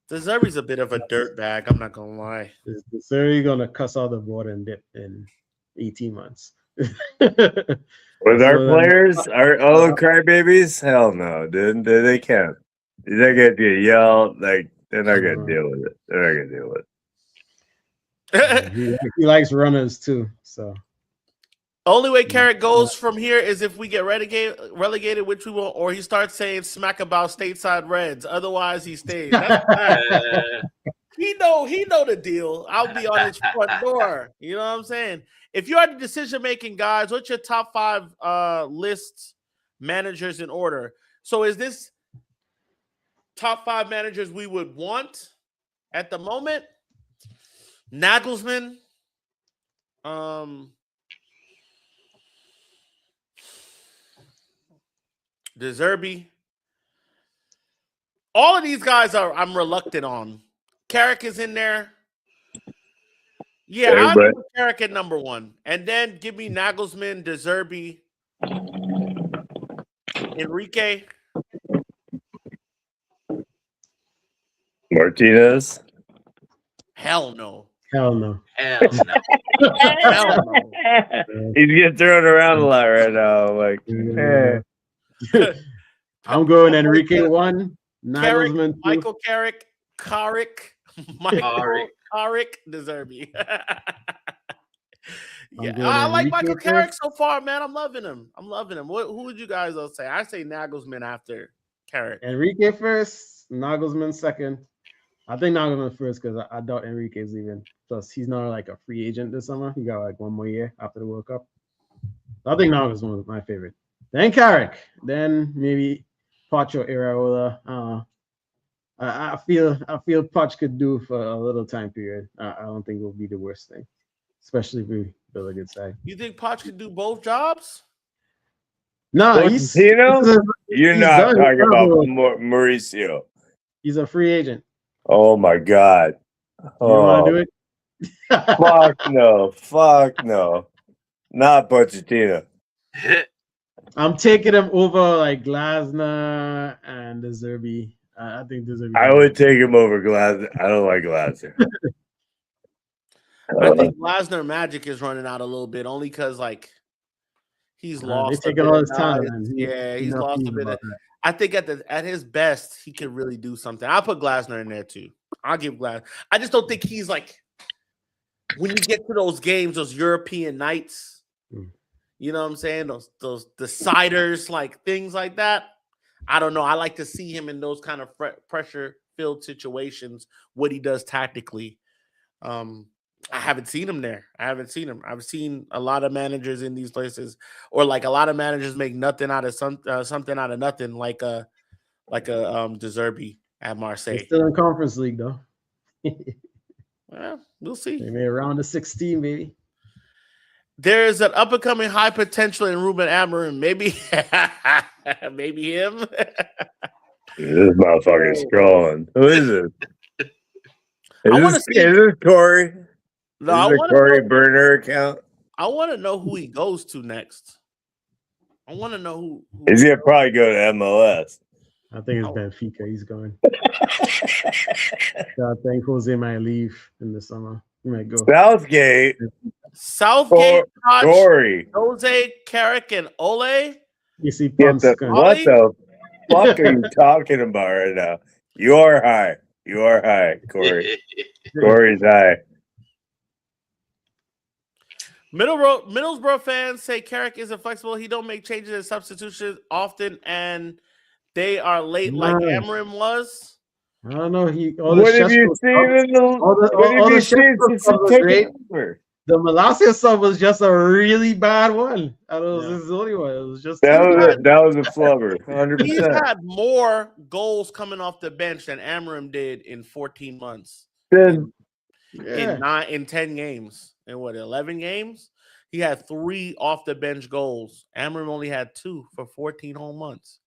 De Zerbi's a bit of a dirt bag. I'm not gonna lie. De Zerbi gonna cuss out the board and dip in 18 months. With our players, our crybabies, hell no, dude. They can't. They're gonna get yelled. Like they're not gonna deal with it. They're not gonna deal with it. He likes runners too. So only way Carrick goes from here is if we get relegated, which we will, or he starts saying smack about stateside Reds. Otherwise, he stays. He know the deal. I'll be on his front door. You know what I'm saying? If you are the decision making guys, what's your top 5 list managers in order? So is this top 5 managers we would want at the moment? Nagelsmann, De Zerbi. All of these guys I'm reluctant on. Carrick is in there. Yeah, I'll put Carrick at number 1. And then give me Nagelsmann, De Zerbi, Enrique. Martinez. Hell no. Hell no. Hell no. Hell no. He's getting thrown around a lot right now. Like, I'm going Enrique 1, Nagelsmann 2. Michael Carrick, De Zerbi. Yeah, I like Michael Carrick so far, man. I'm loving him. Who would you guys all say? I say Nagelsmann after Carrick. Enrique first, Nagelsmann second. I think Nagelsmann first because I doubt Enrique's leaving. Plus, he's not like a free agent this summer. He got like 1 more year after the World Cup. I think Nagelsmann was my favorite. Then Carrick. Then maybe Poch or Iraola. I feel Poch could do for a little time period. I don't think it will be the worst thing, especially if we build a good side. You think Poch could do both jobs? No, you're not talking about Mauricio. He's a free agent. Oh my God! You want to do it? Fuck no! Not Pochettino. I'm taking him over like Glasner and De Zerbi. I think De Zerbi. I would take him over Glasner. I don't like Glasner. I think Glasner magic is running out a little bit, only because like he's lost. Taking all his time. He's lost a bit. I think at his best, he could really do something. I'll put Glasner in there too. I'll give Glasner. I just don't think he's like when you get to those games, those European nights. You know what I'm saying? Those deciders, like things like that. I don't know. I like to see him in those kind of pressure-filled situations. What he does tactically. I haven't seen him there. I've seen a lot of managers in these places, or like a lot of managers make nothing out of something out of nothing, like a De Zerbi at Marseille. They're still in Conference League though. Well, we'll see. They made around the 16, baby. There's an up-and-coming high potential in Ruben Amorim. Maybe him. This motherfucker's scrolling. Who is it? Is this Corey? No, I want Corey burner account. I want to know who he goes to next. I want to know who He's gonna probably go to MLS. I think it's Benfica. He's going. So I think Jose might leave in the summer. He might go. Southgate, Corey, Jose, Carrick, and Ole. You see, what the fuck are you talking about right now? You are high. You are high, Corey. Corey's high. Middlesbrough fans say Carrick isn't flexible. He don't make changes and substitutions often, and they are late like Amorim was. I don't know. What have you seen in the The Malacia sub was just a really bad one. It was the only one. It was just that was a flubber. 100%. He's had more goals coming off the bench than Amorim did in 14 months. In 10 games. In 11 games? He had 3 off the bench goals. Amorim only had 2 for 14 whole months.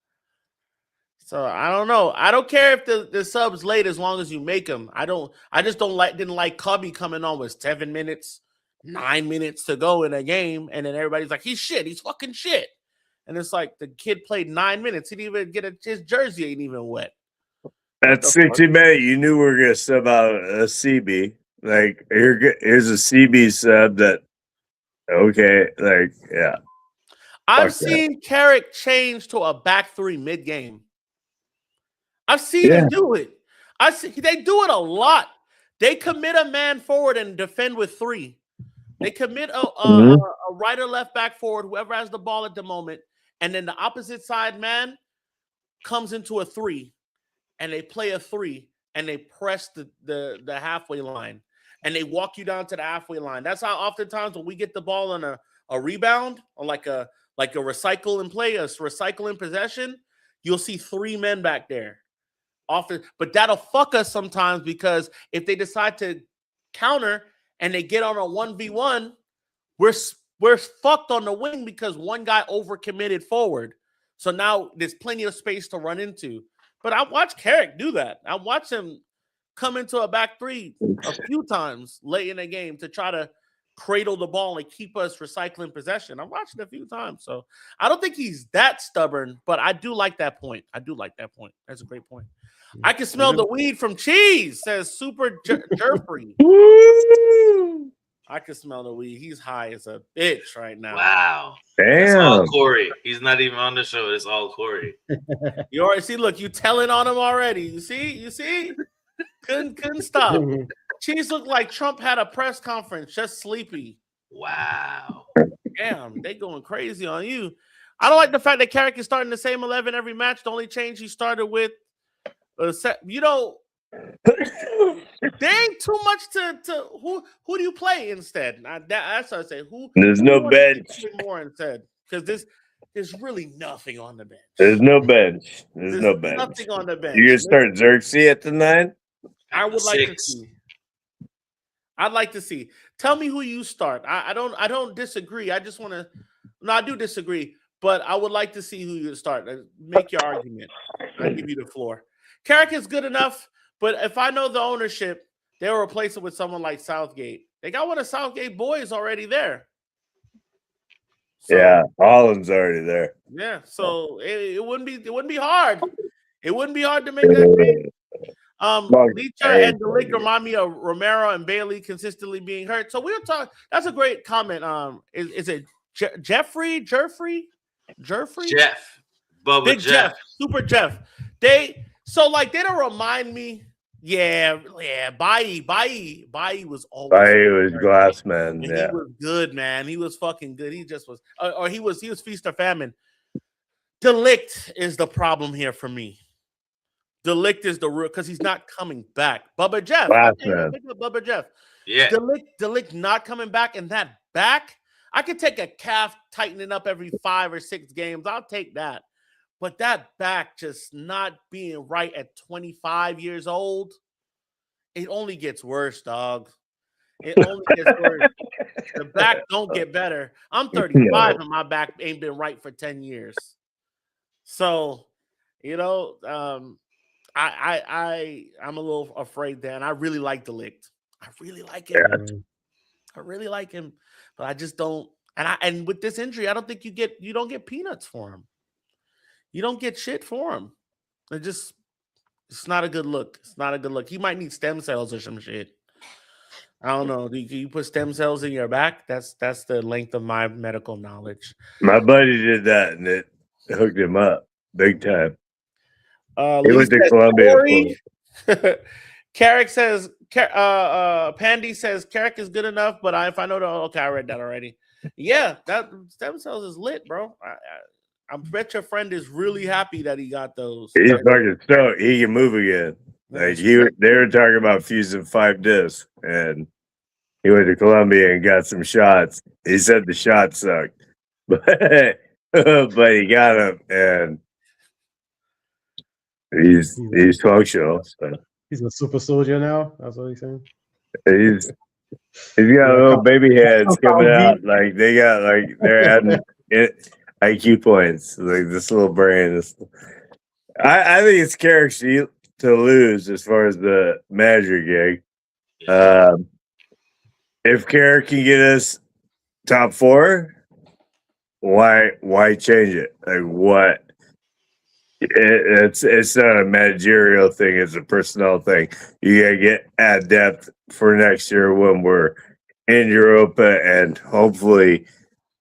So I don't know. I don't care if the sub's late as long as you make them. I just didn't like Cubby coming on with 7 minutes, 9 minutes to go in a game, and then everybody's like, he's shit. He's fucking shit. And it's like the kid played 9 minutes. He didn't even get his jersey ain't even wet. At 60 minutes, you knew we were gonna sub out a CB. Like here's a CB sub that. Okay, I've seen Carrick change to a back 3 mid game. I've seen him do it. They do it a lot. They commit a man forward and defend with 3. They commit a right or left back forward, whoever has the ball at the moment, and then the opposite side man comes into a 3, and they play a 3, and they press the halfway line, and they walk you down to the halfway line. That's how oftentimes when we get the ball on a rebound or like a recycle and play, a recycle in possession, you'll see 3 men back there. Often, but that'll fuck us sometimes because if they decide to counter and they get on a 1v1, we're fucked on the wing because one guy overcommitted forward. So now there's plenty of space to run into. But I watched Carrick do that. I watched him come into a back 3 a few times late in the game to try to cradle the ball and keep us recycling possession. I've watched it a few times. So I don't think he's that stubborn, but I do like that point. That's a great point. I can smell the weed from cheese, says Super Jerfrey. I can smell the weed. He's high as a bitch right now. Wow. Damn. It's all Corey. He's not even on the show. It's all Corey. You already see, look, you telling on him already. You see? Couldn't stop. Cheese looked like Trump had a press conference, just sleepy. Wow. Damn, they going crazy on you. I don't like the fact that Carrick is starting the same 11 every match. The only change he started with, there ain't too much to who do you play instead? That's what I say. There's no bench more instead because there's really nothing on the bench. There's no bench. There's no bench. Nothing on the bench. You gonna start Xerxes at the 9? I would like to see. I'd like to see. Tell me who you start. I don't disagree. I just want to. No, I do disagree, but I would like to see who you start. Make your argument. I'll give you the floor. Carrick is good enough, but if I know the ownership, they'll replace it with someone like Southgate. They got one of Southgate boys already there. So, yeah, Holland's already there. Yeah, so it wouldn't be hard. It wouldn't be hard to make that change. Leacher and Delic remind me of Romero and Bailey consistently being hurt. So we'll talk. That's a great comment. Is it Jeffrey? Jeff. Bubba Big Jeff. Super Jeff. They don't remind me. Yeah. Bailly was always. Bailly was glass man. Yeah, he was good, man. He was fucking good. He just was, or he was feast or famine. Delict is the problem here for me. Delict is the real because he's not coming back. Bubba Jeff. Bubba Jeff. Yeah. Delict not coming back, and that back, I could take a calf tightening up every 5 or 6 games. I'll take that. But that back just not being right at 25 years old, it only gets worse, dog. It only gets worse. The back don't get better. I'm 35 and my back ain't been right for 10 years. So, I'm a little afraid there, and I really like Delict. I really like him. I really like him. But I just don't. And with this injury, I don't think you don't get peanuts for him. You don't get shit for him. It's not a good look. It's not a good look. He might need stem cells or some shit. I don't know. Do you put stem cells in your back? That's the length of my medical knowledge. My buddy did that, and it hooked him up big time. He went to Columbia. Carrick says, Pandy says, Carrick is good enough, but if I know okay, I read that already. Yeah, that stem cells is lit, bro. I bet your friend is really happy that he got those. He's fucking stoked. He can move again. Like they were talking about fusing 5 discs, and he went to Columbia and got some shots. He said the shots sucked, but he got them, and he's functional. So. He's a super soldier now. That's what he's saying. He's got little baby heads coming out. Like they got they're adding IQ points. Like this little brain. I think it's Carrick's to lose as far as the manager gig. If Carrick can get us top 4, why change it? Like what? It's not a managerial thing; it's a personnel thing. You gotta add depth for next year when we're in Europa and hopefully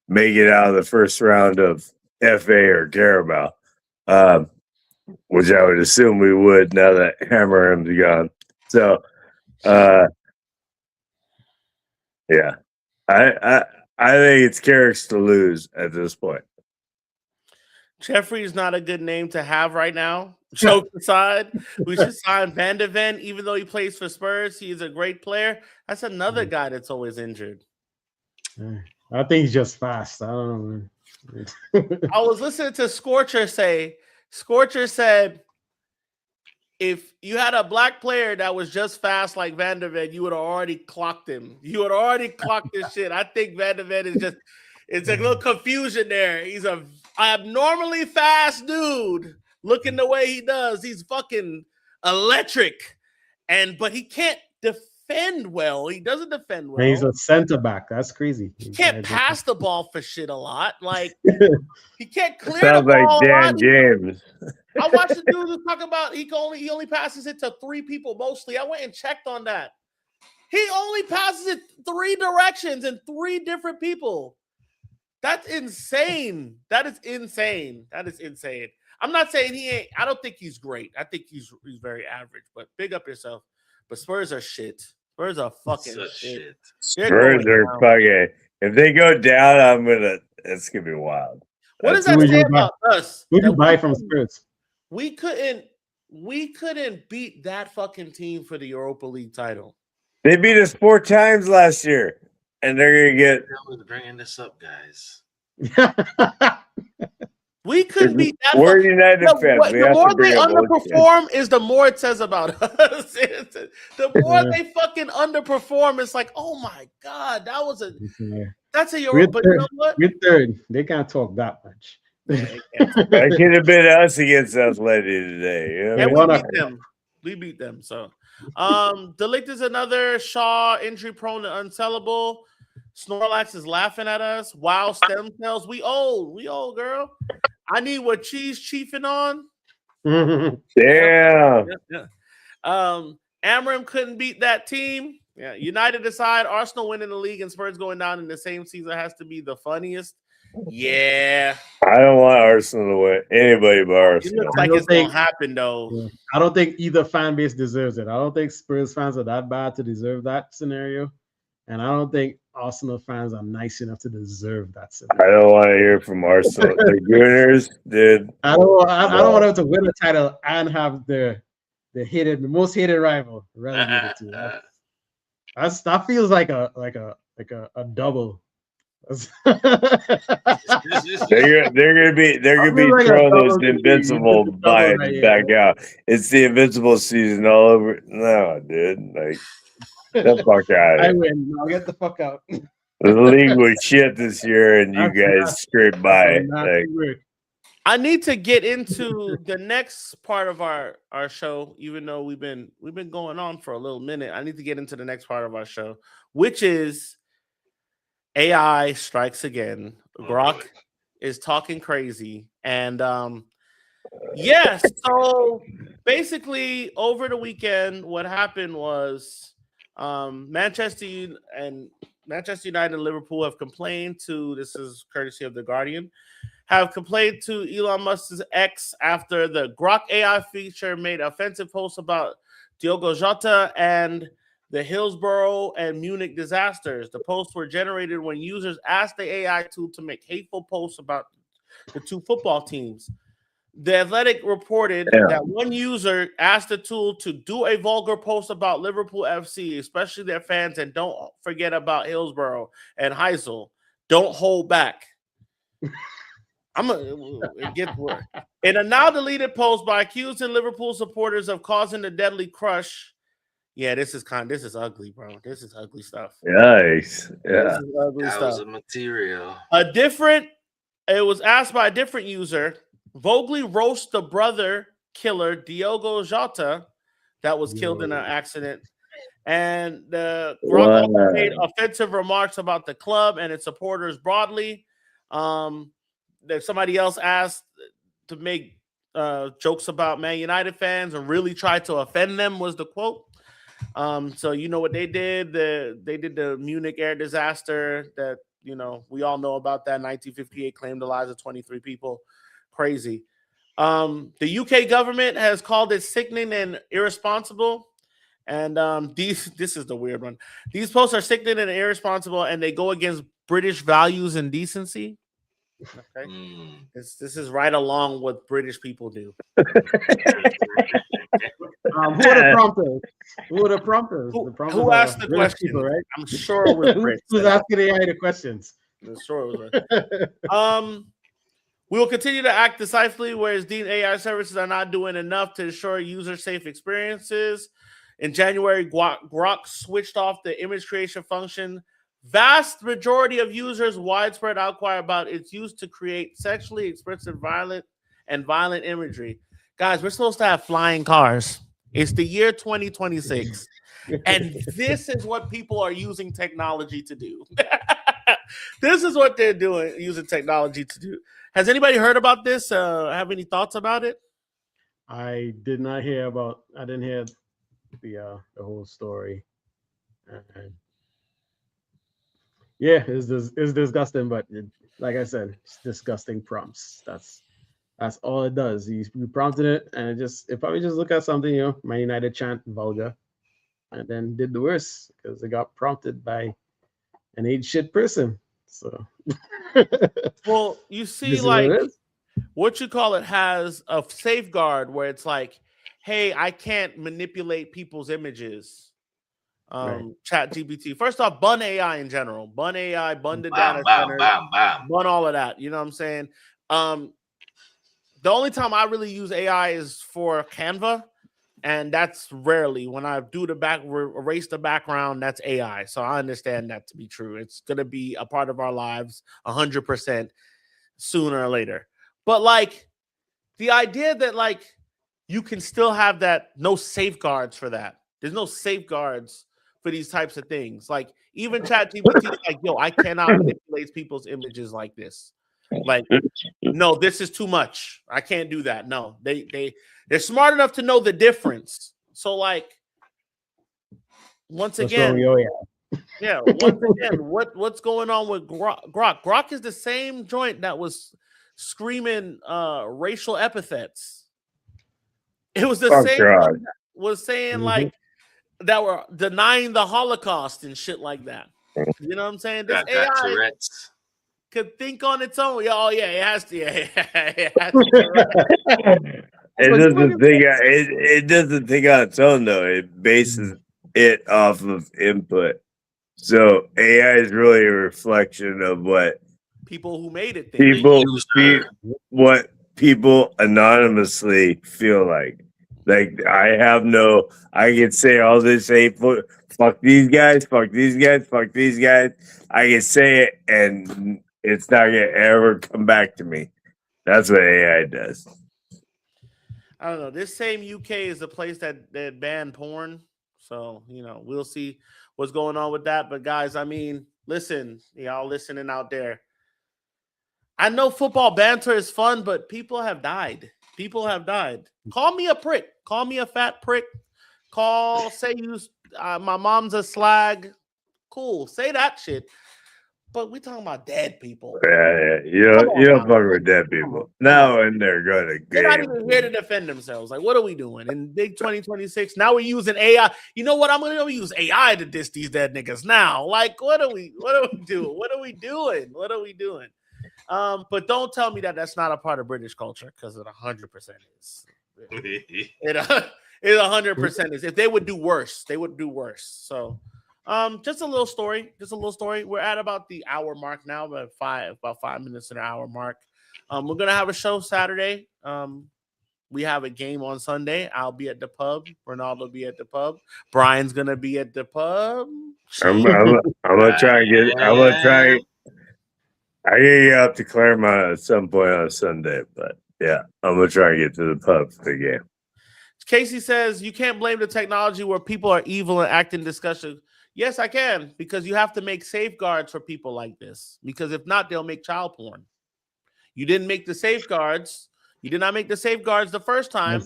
make it out of the first round of FA or Carabao, which I would assume we would now that Hammerham's gone. So, yeah, I think it's Carrick's to lose at this point. Jeffrey is not a good name to have right now. Joke aside, we should sign Van de Ven, even though he plays for Spurs. He is a great player. That's another guy that's always injured. I think he's just fast. I don't know. I was listening to Scorcher say, Scorcher said, if you had a black player that was just fast like Van de Ven, you would have already clocked him. You would already clocked this shit. I think Van de Ven is just, it's a little confusion there. He's a abnormally fast dude. Looking the way he does, he's fucking electric. But he can't defend well. He doesn't defend well. And he's a center back. That's crazy. He can't pass the ball for shit a lot. Like he can't clear Sounds the ball. Like Dan James. I watched the dude who talk about he only passes it to 3 people mostly. I went and checked on that. He only passes it 3 directions and 3 different people. That's insane. That is insane. I'm not saying he ain't. I don't think he's great. I think he's very average. But big up yourself. But Spurs are shit. Spurs are fucking shit. Spurs are fucking. If they go down, it's gonna be wild. What does that say about us? Who do you buy from Spurs? We couldn't beat that fucking team for the Europa League title. They beat us 4 times last year, and they're gonna get. I was bringing this up, guys. We couldn't beat that. We're United fans. The more they underperform is the more it says about us. The more they fucking underperform, it's like, oh my god, that's a Europa. But you know what? We're third. They can't talk that much. That could have been us against Athletic today. You know? Yeah, we beat them. We beat them. So, Delict is another Shaw injury prone and unsellable. Snorlax is laughing at us. Wow, stem cells. We old, girl. I need what Cheese chiefing on. Damn. Yeah. Amram couldn't beat that team. Yeah. United aside, Arsenal winning the league and Spurs going down in the same season has to be the funniest. Yeah. I don't want Arsenal to win. Anybody but Arsenal. It looks like it's going to happen, though. I don't think either fan base deserves it. I don't think Spurs fans are that bad to deserve that scenario. And I don't think Arsenal fans are nice enough to deserve that scenario. I don't want to hear from Arsenal. The Gooners did. I don't want them to win the title and have the most hated rival relegated to. That feels like a double. They're gonna be throwing this invincible by back out. It's the invincible season all over. No, dude, like get the fuck out. I win. I'll get the fuck out. The league was shit this year, and you guys scraped by. Like, I need to get into the next part of our show, even though we've been going on for a little minute. I need to get into the next part of our show, which is AI strikes again. Grok is talking crazy. And yes, so basically over the weekend, what happened was Manchester United and Liverpool have complained to, this is courtesy of The Guardian, have complained to Elon Musk's X after the Grok AI feature made offensive posts about Diogo Jota and the Hillsborough and Munich disasters. The posts were generated when users asked the AI tool to make hateful posts about the two football teams. The Athletic reported that one user asked the tool to do a vulgar post about Liverpool FC, especially their fans, and don't forget about Hillsborough and Heysel. Don't hold back. It gets worse. In a now deleted post by accusing Liverpool supporters of causing the deadly crush. Yeah, this is ugly, bro. This is ugly stuff. Nice. Yeah. This is ugly that stuff. was a material. It was asked by a different user. Vogely roasts the brother killer Diogo Jota that was killed in an accident. And the Grok also made offensive remarks about the club and its supporters broadly. That somebody else asked to make jokes about Man United fans and really tried to offend them was the quote. So you know what they did? They did the Munich air disaster that, you know, we all know about that. 1958 claimed the lives of 23 people. Crazy. The UK government has called it sickening and irresponsible. And this is the weird one. These posts are sickening and irresponsible, and they go against British values and decency. Okay, this is right along what British people do. Who would have prompted? Who would have prompted? Who asked the question? People, right? I'm sure it was Brits. Who's asking AI the questions? I'm sure it was. We will continue to act decisively where it's deemed AI services are not doing enough to ensure user-safe experiences. In January, Grok switched off the image creation function. Vast majority of users' widespread outcry about its use to create sexually expressive, violent imagery. Guys, we're supposed to have flying cars. It's the year 2026. And this is what people are using technology to do. This is what they're doing, using technology to do. Has anybody heard about this? Have any thoughts about it? I didn't hear the whole story. Yeah, it's disgusting, but like I said, it's disgusting prompts. That's all it does. You prompted it, and it probably just look at something, you know, Man United chant vulgar, and then did the worst because it got prompted by an age shit person. So, well, you see, like what you call it has a safeguard where it's like, hey, I can't manipulate people's images. Chat GPT. First off, bun AI in general. Bun AI, bun the data center, bun all of that. You know what I'm saying? The only time I really use AI is for Canva, and that's rarely. When I do erase the background, that's AI. So I understand that to be true. It's gonna be a part of our lives 100% sooner or later. But like the idea that like you can still have that, no safeguards for that. There's no safeguards for these types of things. Like even ChatGPT is like, yo, I cannot manipulate people's images like this. Like, no, this is too much. I can't do that. No, they're smart enough to know the difference. So like, once again, what's going on with Grok? Grok is the same joint that was screaming racial epithets. It was the same one that was saying like that were denying the Holocaust and shit like that. You know what I'm saying? This AI could think on its own. Oh yeah, it has to. It has to. It doesn't think on its own though. It bases it off of input. So AI is really a reflection of what people who made it think. What people anonymously feel like. Like I can say all this hateful, fuck these guys, fuck these guys, fuck these guys. I can say it and it's not gonna ever come back to me. That's what AI does. I don't know. This same UK is the place that banned porn. So, you know, we'll see what's going on with that. But guys, I mean, Listen, y'all listening out there. I know football banter is fun, but people have died. People have died. Call me a prick. Call me a fat prick. Say my mom's a slag. Cool. Say that shit. But we talking about dead people. Yeah. You don't fuck with dead people. No, and they're gonna They're not even here to defend themselves. Like, what are we doing in big 2026? Now we're using AI. You know what? I'm gonna use AI to diss these dead niggas now. Like, what are we doing? What are we doing? But don't tell me that that's not a part of British culture, because it 100% is. It 100% is. If they would do worse, they would do worse. So, just a little story. We're at about the hour mark now, about 5 minutes to the hour mark. We're gonna have a show Saturday. We have a game on Sunday. I'll be at the pub. Ronaldo will be at the pub. Brian's gonna be at the pub. I'm gonna try and get. I'm gonna try. I gotta get out to Claremont at some point on Sunday, but yeah, I'm gonna try and get to the pub for the game. Casey says you can't blame the technology where people are evil and acting disgusting. Yes, I can, because you have to make safeguards for people like this. Because if not, they'll make child porn. You didn't make the safeguards. You did not make the safeguards the first time,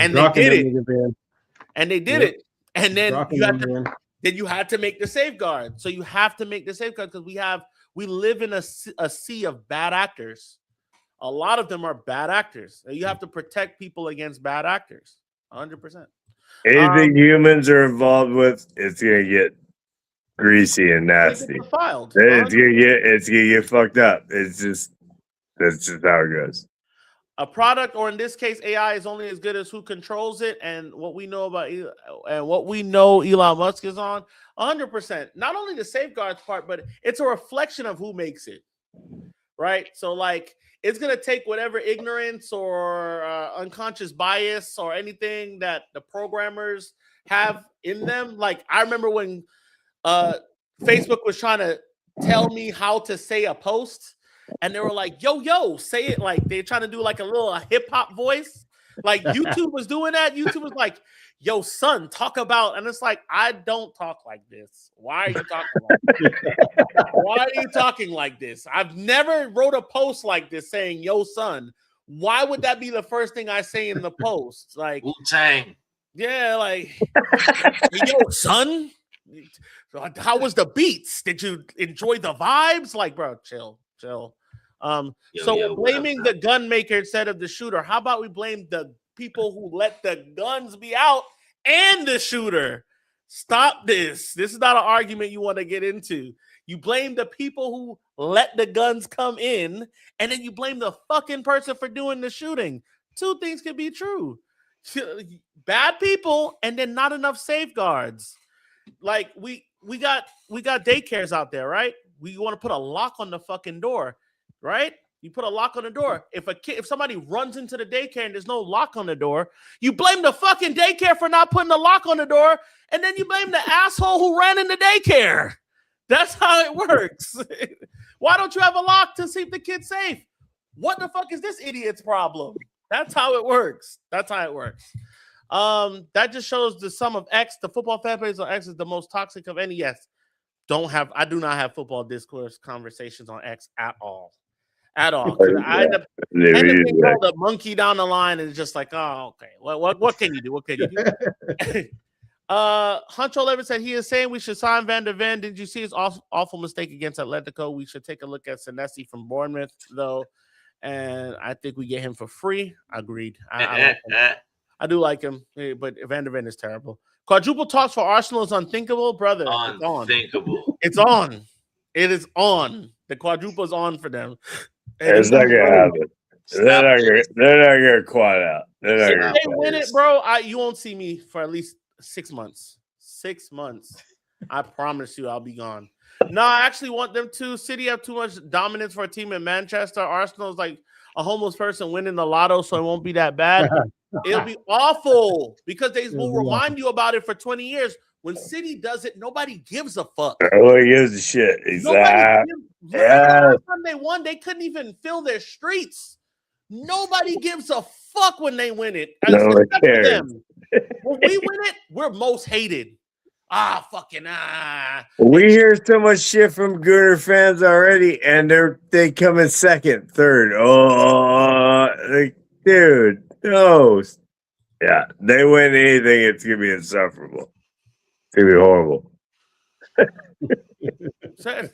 and they did it. And they did it. And then you had to make the safeguard. So you have to make the safeguard, because we live in a sea of bad actors. A lot of them are bad actors. You have to protect people against bad actors. 100%. Anything humans are involved with, it's gonna get greasy and nasty. It's gonna get fucked up. That's just how it goes. A product, or in this case, AI, is only as good as who controls it, and what we know about Elon Musk is on 100%. Not only the safeguards part, but it's a reflection of who makes it, right? So, like, it's gonna take whatever ignorance or unconscious bias or anything that the programmers have in them. Like, I remember when Facebook was trying to tell me how to say a post. And they were like, yo, say it. Like, they're trying to do like a little hip hop voice. Like, YouTube was doing that. YouTube was like, yo, son, talk about. And it's like, I don't talk like this. Why are you talking like this? Why are you talking like this? I've never wrote a post like this saying, yo, son. Why would that be the first thing I say in the post? Like, Wu-Tang. Yeah, like, yo, son. How was the beats? Did you enjoy the vibes? Like, bro, chill. We're blaming the gun maker instead of the shooter. How about we blame the people who let the guns be out and the shooter? Stop this. This is not an argument you want to get into. You blame the people who let the guns come in, and then you blame the fucking person for doing the shooting. Two things can be true. Bad people and then not enough safeguards. Like, we got daycares out there, right? We want to put a lock on the fucking door, right? You put a lock on the door. If somebody runs into the daycare and there's no lock on the door, you blame the fucking daycare for not putting a lock on the door, and then you blame the asshole who ran in the daycare. That's how it works. Why don't you have a lock to see if the kid's safe? What the fuck is this idiot's problem? That's how it works. That just shows the sum of X. The football fan base on X is the most toxic of any. Yes. I do not have football discourse conversations on X at all. I end up being called a monkey down the line, and it's just like, oh, okay. What can you do? Huncho Levin said he is saying we should sign Van der Ven. Did you see his awful mistake against Atletico? We should take a look at Senesi from Bournemouth, though, and I think we get him for free. Agreed. I do like him, but Van der Ven is terrible. Quadruple talks for Arsenal is unthinkable, brother. Unthinkable. It's on. It is on. The quadruple is on for them. It's not gonna happen. They're not gonna quad out. If they win it, bro, you won't see me for at least 6 months. 6 months. I promise you, I'll be gone. No, I actually want them to. City have too much dominance for a team in Manchester. Arsenal is like a homeless person winning the lotto, so it won't be that bad. It'll be awful because they will remind you about it for 20 years. When City does it, nobody gives a fuck. Nobody gives a shit. Exactly. Last time they won, they couldn't even fill their streets. Nobody gives a fuck when they win it. No one cares. When we win it, we're most hated. We hear so much shit from Gooner fans already, and they come in second, third. Oh, like, dude, no. Yeah, they win anything, it's gonna be insufferable. It's gonna be horrible.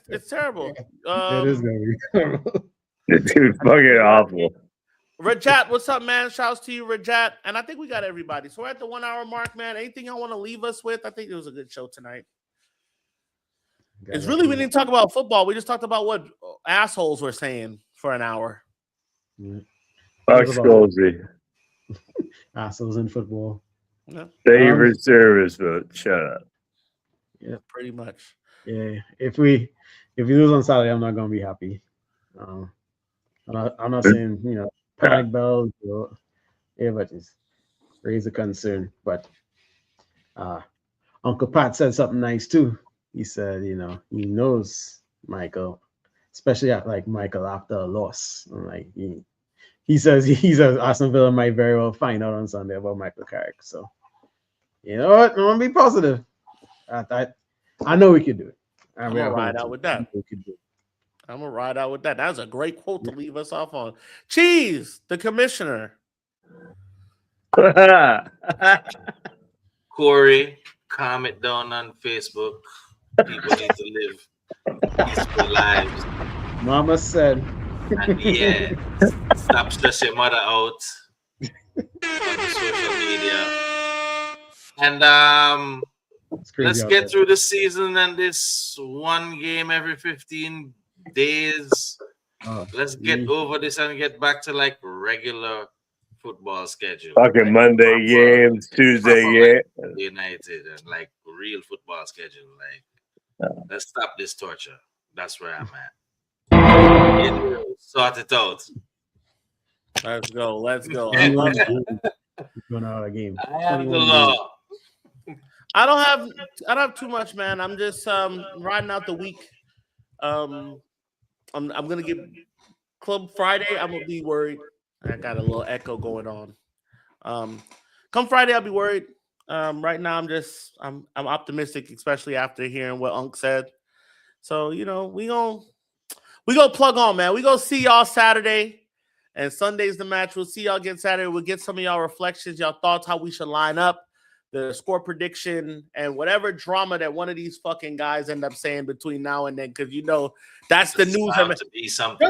It's terrible. It is gonna be terrible. Dude, fucking awful. Rajat, what's up, man? Shouts to you, Rajat. And I think we got everybody. So we're at the 1 hour mark, man. Anything y'all want to leave us with? I think it was a good show tonight. It's really, we didn't talk about football. We just talked about what assholes were saying for an hour. Fuck Scholes. Assholes in football. Yeah. Thank you for service, but shut up. Yeah, pretty much. Yeah, if we lose on Saturday, I'm not gonna be happy. I'm not saying panic bells, but it's raise a concern. But Uncle Pat said something nice too. He said, he knows Michael, especially Michael after a loss. And like he says Aston Villa might very well find out on Sunday about Michael Carrick. So you know what? I'm gonna be positive. I know we can do it. I'm gonna ride out with that. I'm gonna ride out with that. That was a great quote to leave us off on. Cheese, the commissioner. Corey, comment down on Facebook. People need to live peaceful lives. Mama said. And yeah, stop stressing your mother out on the social media. And let's get through the season and this one game every 15 days. Let's get over this and get back to like regular football schedule. Fucking like Monday games, Tuesday games. Like United and like real football schedule. Like let's stop this torture. That's where I'm at. Sort it out. Let's go. Going out of game. I have the law. I don't have too much, man. I'm just riding out the week. I'm gonna get Club Friday. I'm gonna be worried. I got a little echo going on. Come Friday, I'll be worried. Right now, I'm optimistic, especially after hearing what Unc said. So we gonna plug on, man. We gonna see y'all Saturday, and Sunday's the match. We'll see y'all again Saturday. We'll get some of y'all reflections, y'all thoughts, how we should line up, the score prediction, and whatever drama that one of these fucking guys end up saying between now and then, because that's the news. To be something.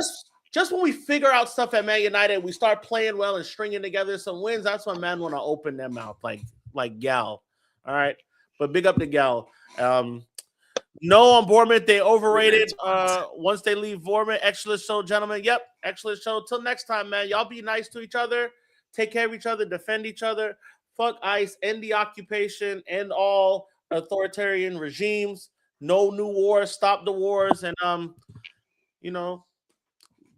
Just when we figure out stuff at Man United, we start playing well and stringing together some wins. That's when man want to open their mouth like Gal. All right, but big up to Gal. No, on Bournemouth, they overrated. Once they leave Bournemouth, excellent show, gentlemen. Yep, excellent show. Till next time, man. Y'all be nice to each other. Take care of each other. Defend each other. Fuck ICE. End the occupation. End all authoritarian regimes. No new wars. Stop the wars. And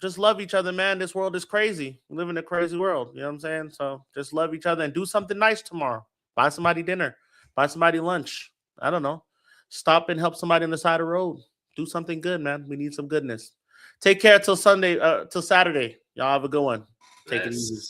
just love each other, man. This world is crazy. We live in a crazy world. You know what I'm saying? So just love each other and do something nice tomorrow. Buy somebody dinner. Buy somebody lunch. I don't know. Stop and help somebody on the side of the road. Do something good, man. We need some goodness. Take care till Saturday. Y'all have a good one. Take it easy.